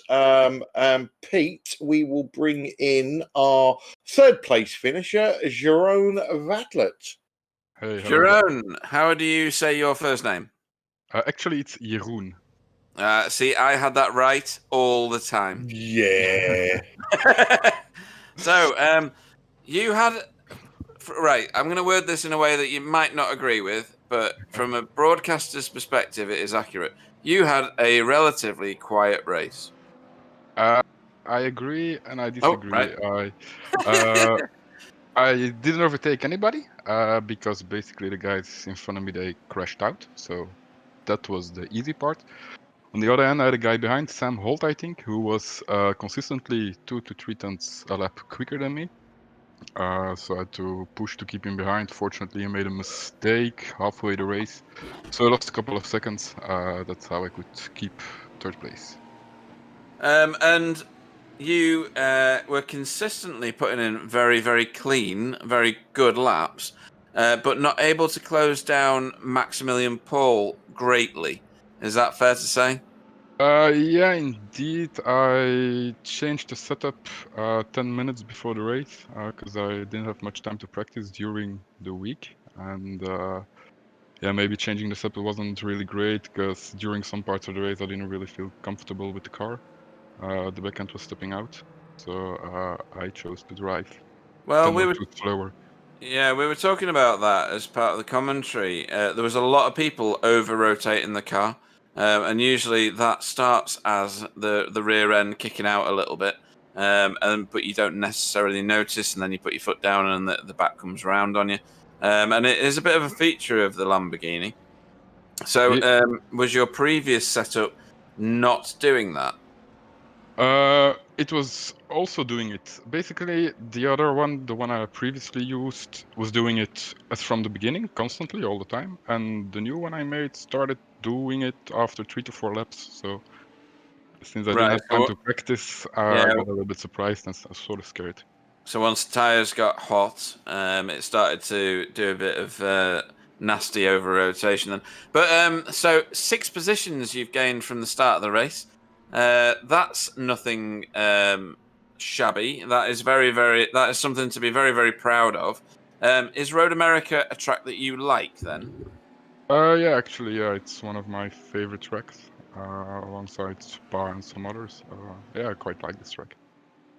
Pete, we will bring in our third place finisher, Jerome Vatlet. Hey, hello. Jerome, how do you say your first name? Actually, it's Jeroen. See, I had that right all the time. Yeah. So, you had... Right, I'm going to word this in a way that you might not agree with, but from a broadcaster's perspective, it is accurate. You had a relatively quiet race. I agree and I disagree. Right. I didn't overtake anybody because basically the guys in front of me, they crashed out. So that was the easy part. On the other hand, I had a guy behind, Sam Holt, I think, who was consistently 2 to 3 tenths a lap quicker than me. So I had to push to keep him behind. Fortunately, he made a mistake halfway the race, so I lost a couple of seconds. That's how I could keep third place. And you were consistently putting in very, very clean, very good laps, but not able to close down Maximilian Paul greatly. Is that fair to say? Yeah, indeed. I changed the setup 10 minutes before the race because I didn't have much time to practice during the week. And yeah, maybe changing the setup wasn't really great because during some parts of the race I didn't really feel comfortable with the car. The back end was stepping out, so I chose to drive. Well, we were slower. Yeah, we were talking about that as part of the commentary. There was a lot of people over-rotating the car, and usually that starts as the rear end kicking out a little bit, but you don't necessarily notice, and then you put your foot down and the back comes round on you. And it is a bit of a feature of the Lamborghini. So was your previous setup not doing that? It was also doing it. Basically, the other one, the one I previously used, was doing it as from the beginning, constantly, all the time. And the new one I made started doing it after 3 to 4 laps. So since I didn't have time to practice, I got a little bit surprised and I was sort of scared. So once the tyres got hot, it started to do a bit of nasty over-rotation then. But so 6 positions you've gained from the start of the race. That's nothing shabby. That is that is something to be very, very proud of. Is Road America a track that you like then? Yeah, actually, yeah, it's one of my favorite tracks, alongside Spa and some others. Yeah, I quite like this track.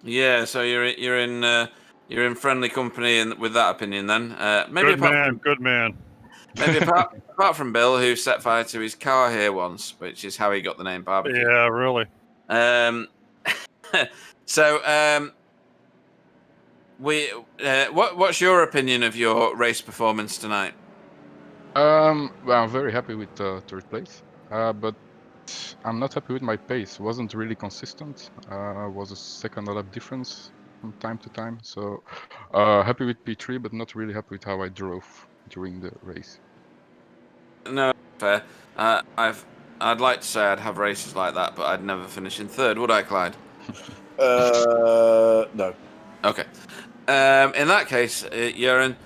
Yeah, so you're in friendly company and with that opinion then. Maybe good man. Maybe apart from Bill, who set fire to his car here once, which is how he got the name Barbecue. Yeah, really. What's your opinion of your race performance tonight? Well, I'm very happy with third place, but I'm not happy with my pace. Wasn't really consistent. Was a second lap difference from time to time. So happy with P3, but not really happy with how I drove during the race. No, fair. I'd like to say I'd have races like that, but I'd never finish in third, would I, Clyde? No. Okay. In that case, Jeroen,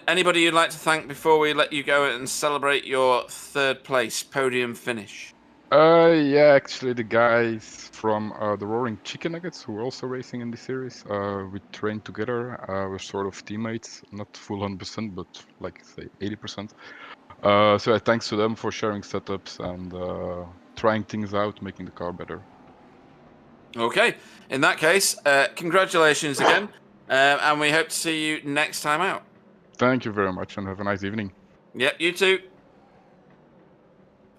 anybody you'd like to thank before we let you go and celebrate your third place podium finish? Yeah, actually the guys from the Roaring Chicken Nuggets who were also racing in this series, we trained together. We're sort of teammates, not full 100%, but like say 80%. So thanks to them for sharing setups and trying things out, making the car better. Okay, in that case, congratulations again, and we hope to see you next time out. Thank you very much and have a nice evening. Yep, you too.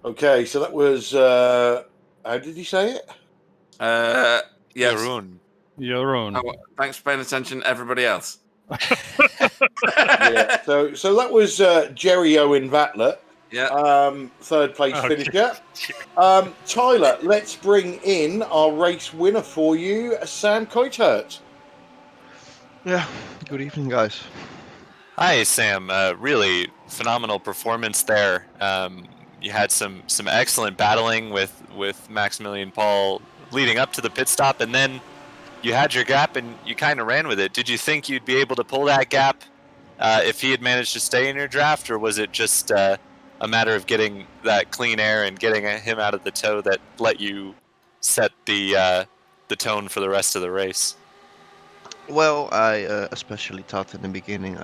Okay, so that was, how did he say it? Yes. Jeroen. Oh, thanks for paying attention, everybody else. Yeah. So that was Jerry Owen Vatler, third place finisher. Tyler, let's bring in our race winner for you, Sam Coitert. Yeah, good evening, guys. Hi, Sam. Really phenomenal performance there. You had some excellent battling with Maximilian Paul leading up to the pit stop, and then you had your gap and you kind of ran with it. Did you think you'd be able to pull that gap if he had managed to stay in your draft, or was it just a matter of getting that clean air and getting him out of the tow that let you set the tone for the rest of the race? Well, I especially thought in the beginning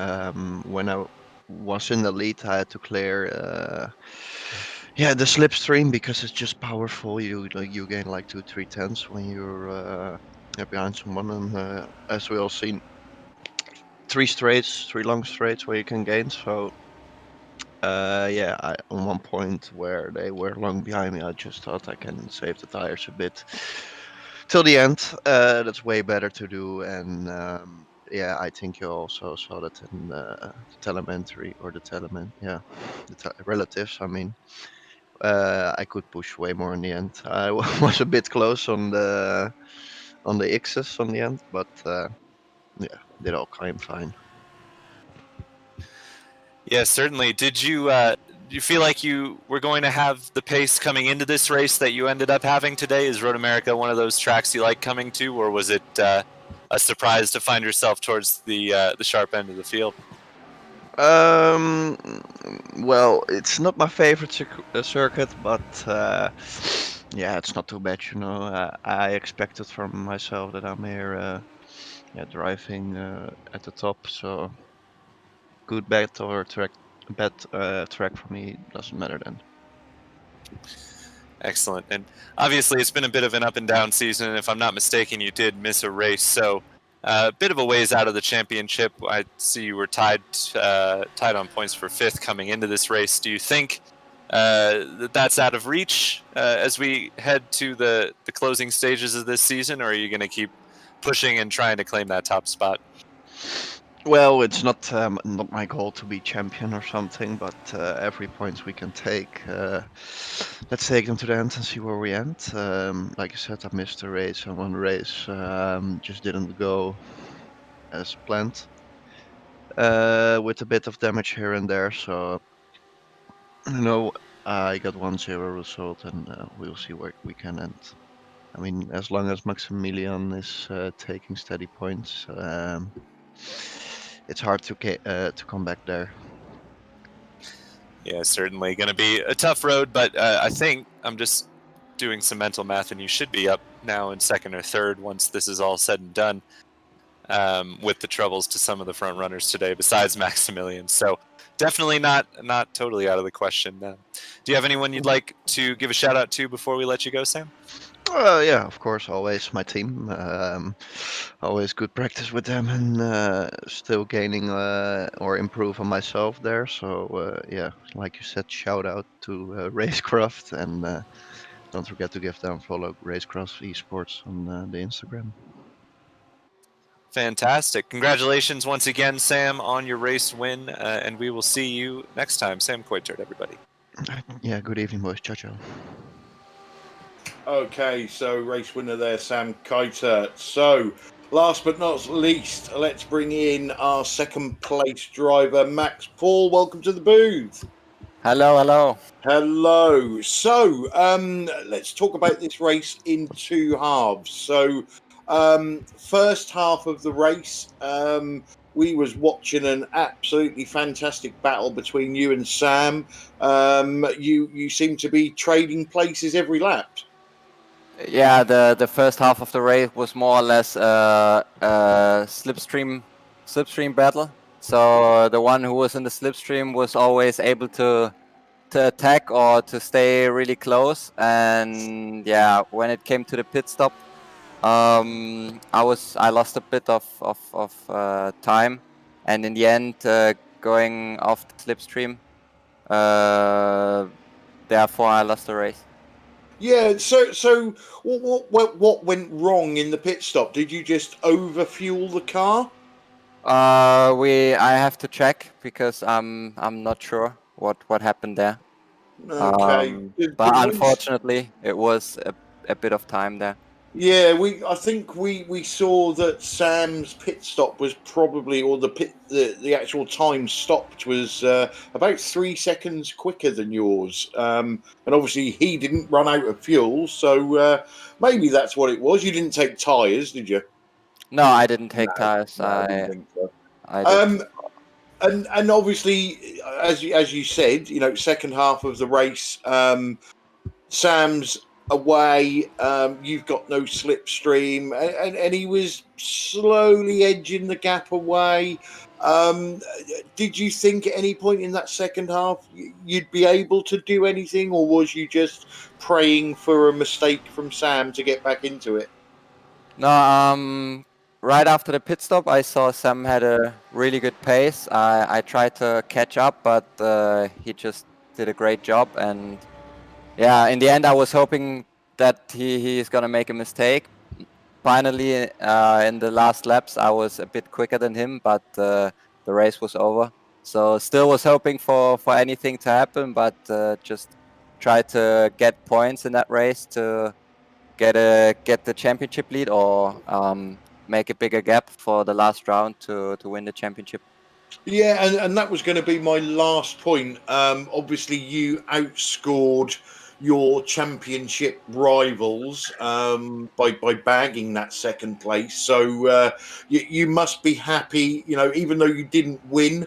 when I was in the lead, I had to clear the slipstream because it's just powerful. You gain like 2-3 tenths when you're behind someone, and as we all seen, three long straights where you can gain. So on one point where they were long behind me, I just thought I can save the tires a bit till the end. That's way better to do, and I think you also saw that in the telemetry or the relatives. I mean, I could push way more in the end. I was a bit close on the X's on the end, but did all kind fine. Yeah, certainly. Did you feel like you were going to have the pace coming into this race that you ended up having today? Is Road America one of those tracks you like coming to, or was it a surprise to find yourself towards the sharp end of the field? Well, it's not my favorite circuit, but it's not too bad, you know. I expected from myself that I'm here, driving at the top, so good bad or bad track for me doesn't matter then. Excellent. And obviously it's been a bit of an up and down season, and if I'm not mistaken, you did miss a race, so a bit of a ways out of the championship. I see you were tied on points for 5th coming into this race. Do you think that's out of reach as we head to the closing stages of this season, or are you going to keep pushing and trying to claim that top spot? Well, it's not my goal to be champion or something, but every point we can take, let's take them to the end and see where we end. Like I said, I missed a race, and one race just didn't go as planned, with a bit of damage here and there. So, I got 1-0 result, and we'll see where we can end. I mean, as long as Maximilian is taking steady points, it's hard to come back there. Yeah, certainly going to be a tough road, but I think I'm just doing some mental math, and you should be up now in 2nd or 3rd once this is all said and done, with the troubles to some of the front runners today besides Maximilian. So definitely not totally out of the question. Do you have anyone you'd like to give a shout out to before we let you go, Sam? Yeah, of course, always my team. Always good practice with them, and still gaining or improve on myself there. So like you said, shout out to Racecraft, and don't forget to give them a follow, Racecraft Esports on the Instagram. Fantastic. Congratulations once again, Sam, on your race win, and we will see you next time. Sam Coitert, everybody. Yeah, good evening, boys. Ciao, ciao. Okay, so race winner there, Sam Coitert. So, last but not least, let's bring in our 2nd place driver, Max Paul. Welcome to the booth. Hello. Hello. So, let's talk about this race in 2 halves. So, first half of the race, we was watching an absolutely fantastic battle between you and Sam. You seem to be trading places every lap. Yeah, the first half of the race was more or less a slipstream battle. So the one who was in the slipstream was always able to attack or to stay really close. And yeah, when it came to the pit stop, I lost a bit of time, and in the end, going off the slipstream, therefore I lost the race. Yeah, so what went wrong in the pit stop? Did you just overfuel the car? I have to check because I'm not sure what happened there. Okay. But The unfortunately, it was a bit of time there. Yeah, I think we saw that Sam's pit stop was probably, or the actual time stopped was about 3 seconds quicker than yours. And obviously he didn't run out of fuel, so maybe that's what it was. You didn't take tyres, did you? No, I didn't take No, tires. no, I didn't think so. I did. And obviously, as you said, second half of the race, Sam's away. You've got no slipstream, and he was slowly edging the gap away. Did you think at any point in that second half you'd be able to do anything, or was you just praying for a mistake from Sam to get back into it? No, right after the pit stop, I saw Sam had a really good pace. I tried to catch up, but he just did a great job. And yeah, in the end, I was hoping that he's gonna make a mistake. Finally, in the last laps, I was a bit quicker than him, but the race was over. So still was hoping for anything to happen, but just try to get points in that race to get the championship lead or make a bigger gap for the last round to win the championship. Yeah, and that was going to be my last point. Obviously, you outscored your championship rivals by bagging that second place. So you must be happy. Even though you didn't win,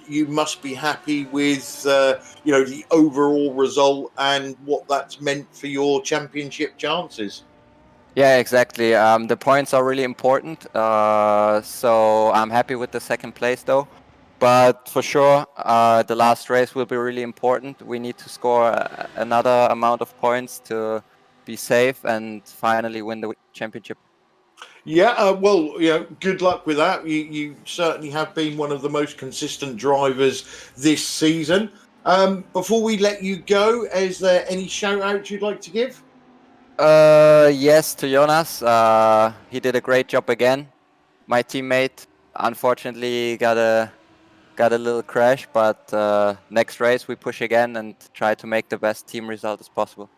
you must be happy with the overall result and what that's meant for your championship chances. Yeah, exactly. The points are really important. So I'm happy with the second place though. But for sure, the last race will be really important. We need to score another amount of points to be safe and finally win the championship. Yeah, well, good luck with that. You certainly have been one of the most consistent drivers this season. Before we let you go, is there any shout outs you'd like to give? Yes, to Jonas. He did a great job again. My teammate unfortunately got a little crash, but next race we push again and try to make the best team result as possible.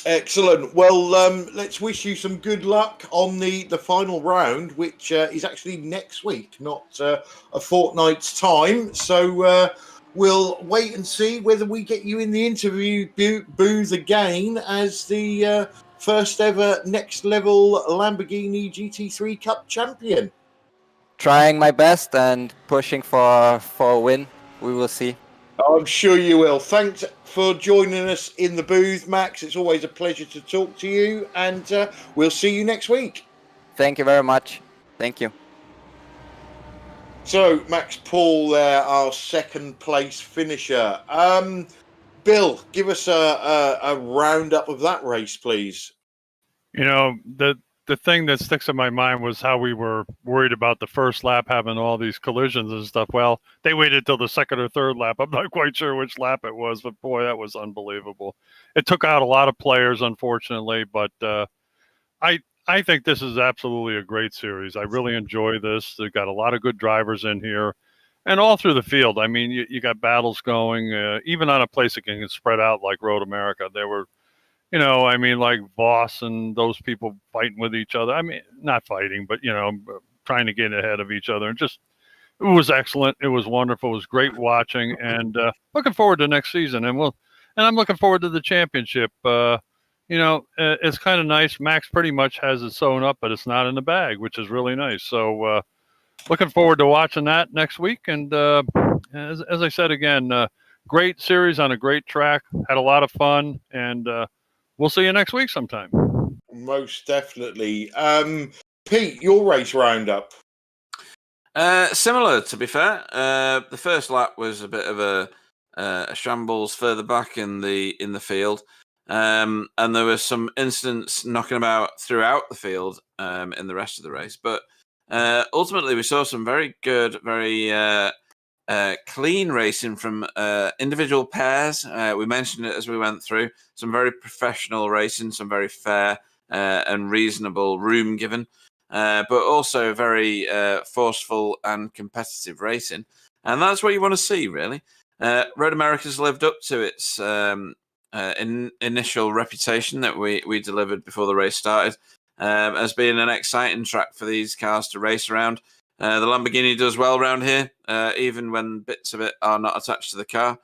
Excellent. Well, let's wish you some good luck on the final round, which is actually next week, not a fortnight's time. So we'll wait and see whether we get you in the interview booth again as the first ever next level Lamborghini GT3 Cup champion. Trying my best and pushing for a win. We will see. I'm sure you will. Thanks for joining us in the booth, Max. It's always a pleasure to talk to you, and we'll see you next week. Thank you very much. Thank you. So, Max Paul there, our second place finisher. Bill, give us a roundup of that race, please. The thing that sticks in my mind was how we were worried about the first lap having all these collisions and stuff. Well, they waited till the second or third lap. I'm not quite sure which lap it was, but boy, that was unbelievable. It took out a lot of players, unfortunately, but I think this is absolutely a great series. I really enjoy this. They've got a lot of good drivers in here and all through the field. I mean, you got battles going, even on a place that can spread out like Road America. There were like Voss and those people fighting with each other. I mean, not fighting, but, trying to get ahead of each other. And just, it was excellent. It was wonderful. It was great watching and looking forward to next season. And I'm looking forward to the championship. It's kind of nice. Max pretty much has it sewn up, but it's not in the bag, which is really nice. So looking forward to watching that next week. And as I said again, great series on a great track. Had a lot of fun. And we'll see you next week sometime. Most definitely. Pete, your race roundup. Similar, to be fair. The first lap was a bit of a shambles further back in the field, and there was some incidents knocking about throughout the field in the rest of the race. But ultimately, we saw some very good, very clean racing from individual pairs. We mentioned it as we went through. Some very professional racing, some very fair and reasonable room given. but also very forceful and competitive racing. And that's what you want to see, really. Road America's lived up to its initial reputation that we delivered before the race started as being an exciting track for these cars to race around. The Lamborghini does well around here, even when bits of it are not attached to the car.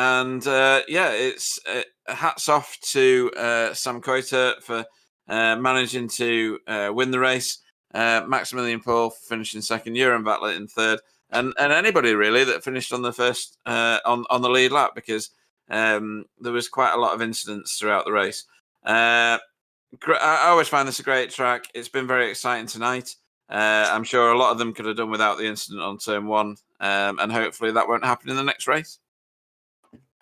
It's hats off to Sam Coiter for managing to win the race. Maximilian Paul finishing second, Jeroen Vatlet in third, and anybody really that finished on the first on the lead lap, because there was quite a lot of incidents throughout the race. I always find this a great track. It's been very exciting tonight. I'm sure a lot of them could have done without the incident on turn one, and hopefully that won't happen in the next race.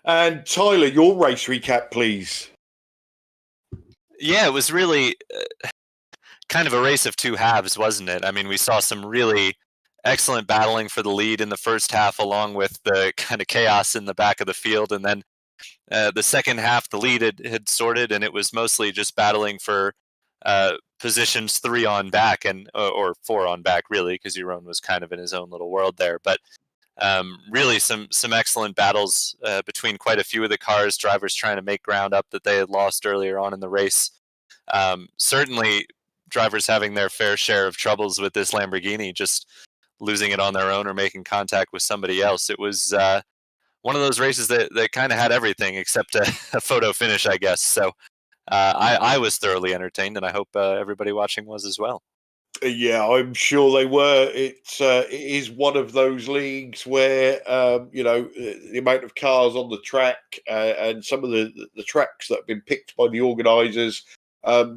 And Tyler, your race recap, please. Yeah, it was really kind of a race of two halves, wasn't it? I mean, we saw some really excellent battling for the lead in the first half, along with the kind of chaos in the back of the field. And then the second half, the lead had sorted, and it was mostly just battling for positions 3 on back or 4 on back, really, because Jeroen was kind of in his own little world there. But really some excellent battles between quite a few of the cars, drivers trying to make ground up that they had lost earlier on in the race. Certainly drivers having their fair share of troubles with this Lamborghini, just losing it on their own or making contact with somebody else. It was one of those races that kind of had everything except a photo finish, I guess. So I was thoroughly entertained, and I hope everybody watching was as well. Yeah, I'm sure they were. It is one of those leagues where the amount of cars on the track and some of the tracks that have been picked by the organisers.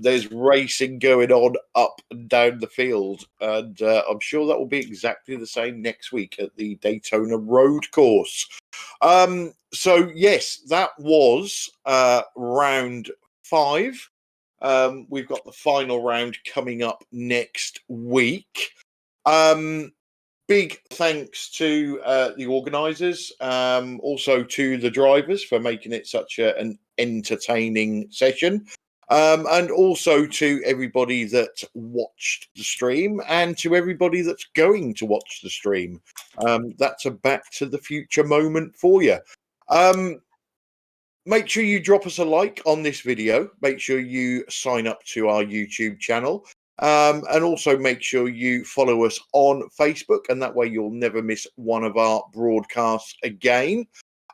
There's racing going on up and down the field, and I'm sure that will be exactly the same next week at the Daytona Road Course. So yes, that was round 5. We've got the final round coming up next week. Big thanks to the organisers, also to the drivers for making it such an entertaining session, and also to everybody that watched the stream and to everybody that's going to watch the stream. That's a Back to the Future moment for you. Make sure you drop us a like on this video. Make sure you sign up to our YouTube channel. And also make sure you follow us on Facebook, and that way you'll never miss one of our broadcasts again.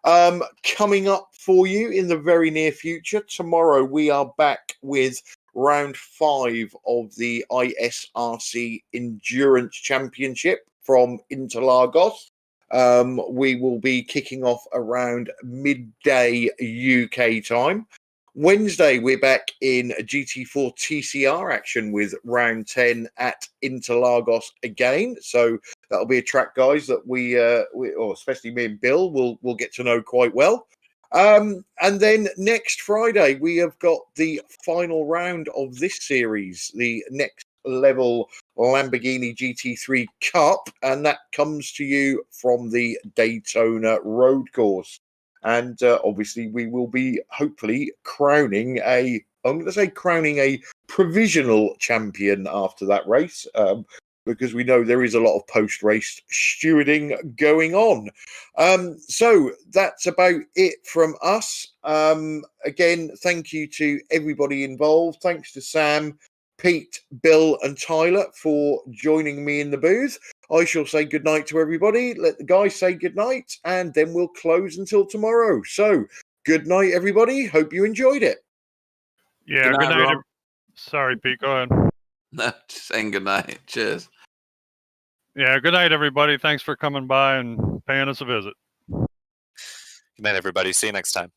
Coming up for you in the very near future, tomorrow we are back with round 5 of the ISRC Endurance Championship from Interlagos. We will be kicking off around midday UK time. Wednesday, we're back in GT4 TCR action with round 10 at Interlagos again. So that'll be a track, guys, that we or especially me and Bill, will get to know quite well. And then next Friday, we have got the final round of this series, the next level Lamborghini GT3 Cup, and that comes to you from the Daytona Road Course. And obviously, we will be hopefully crowning a provisional champion after that race, because we know there is a lot of post-race stewarding going on. So that's about it from us. Again, thank you to everybody involved. Thanks to Sam, Pete, Bill and Tyler for joining me in the booth. I shall say goodnight to everybody. Let the guys say goodnight, and then we'll close until tomorrow. So, good night, everybody. Hope you enjoyed it. Yeah, good night. Rob. Sorry, Pete, go ahead. No, just saying good night. Cheers. Yeah, good night, everybody. Thanks for coming by and paying us a visit. Good night, everybody. See you next time.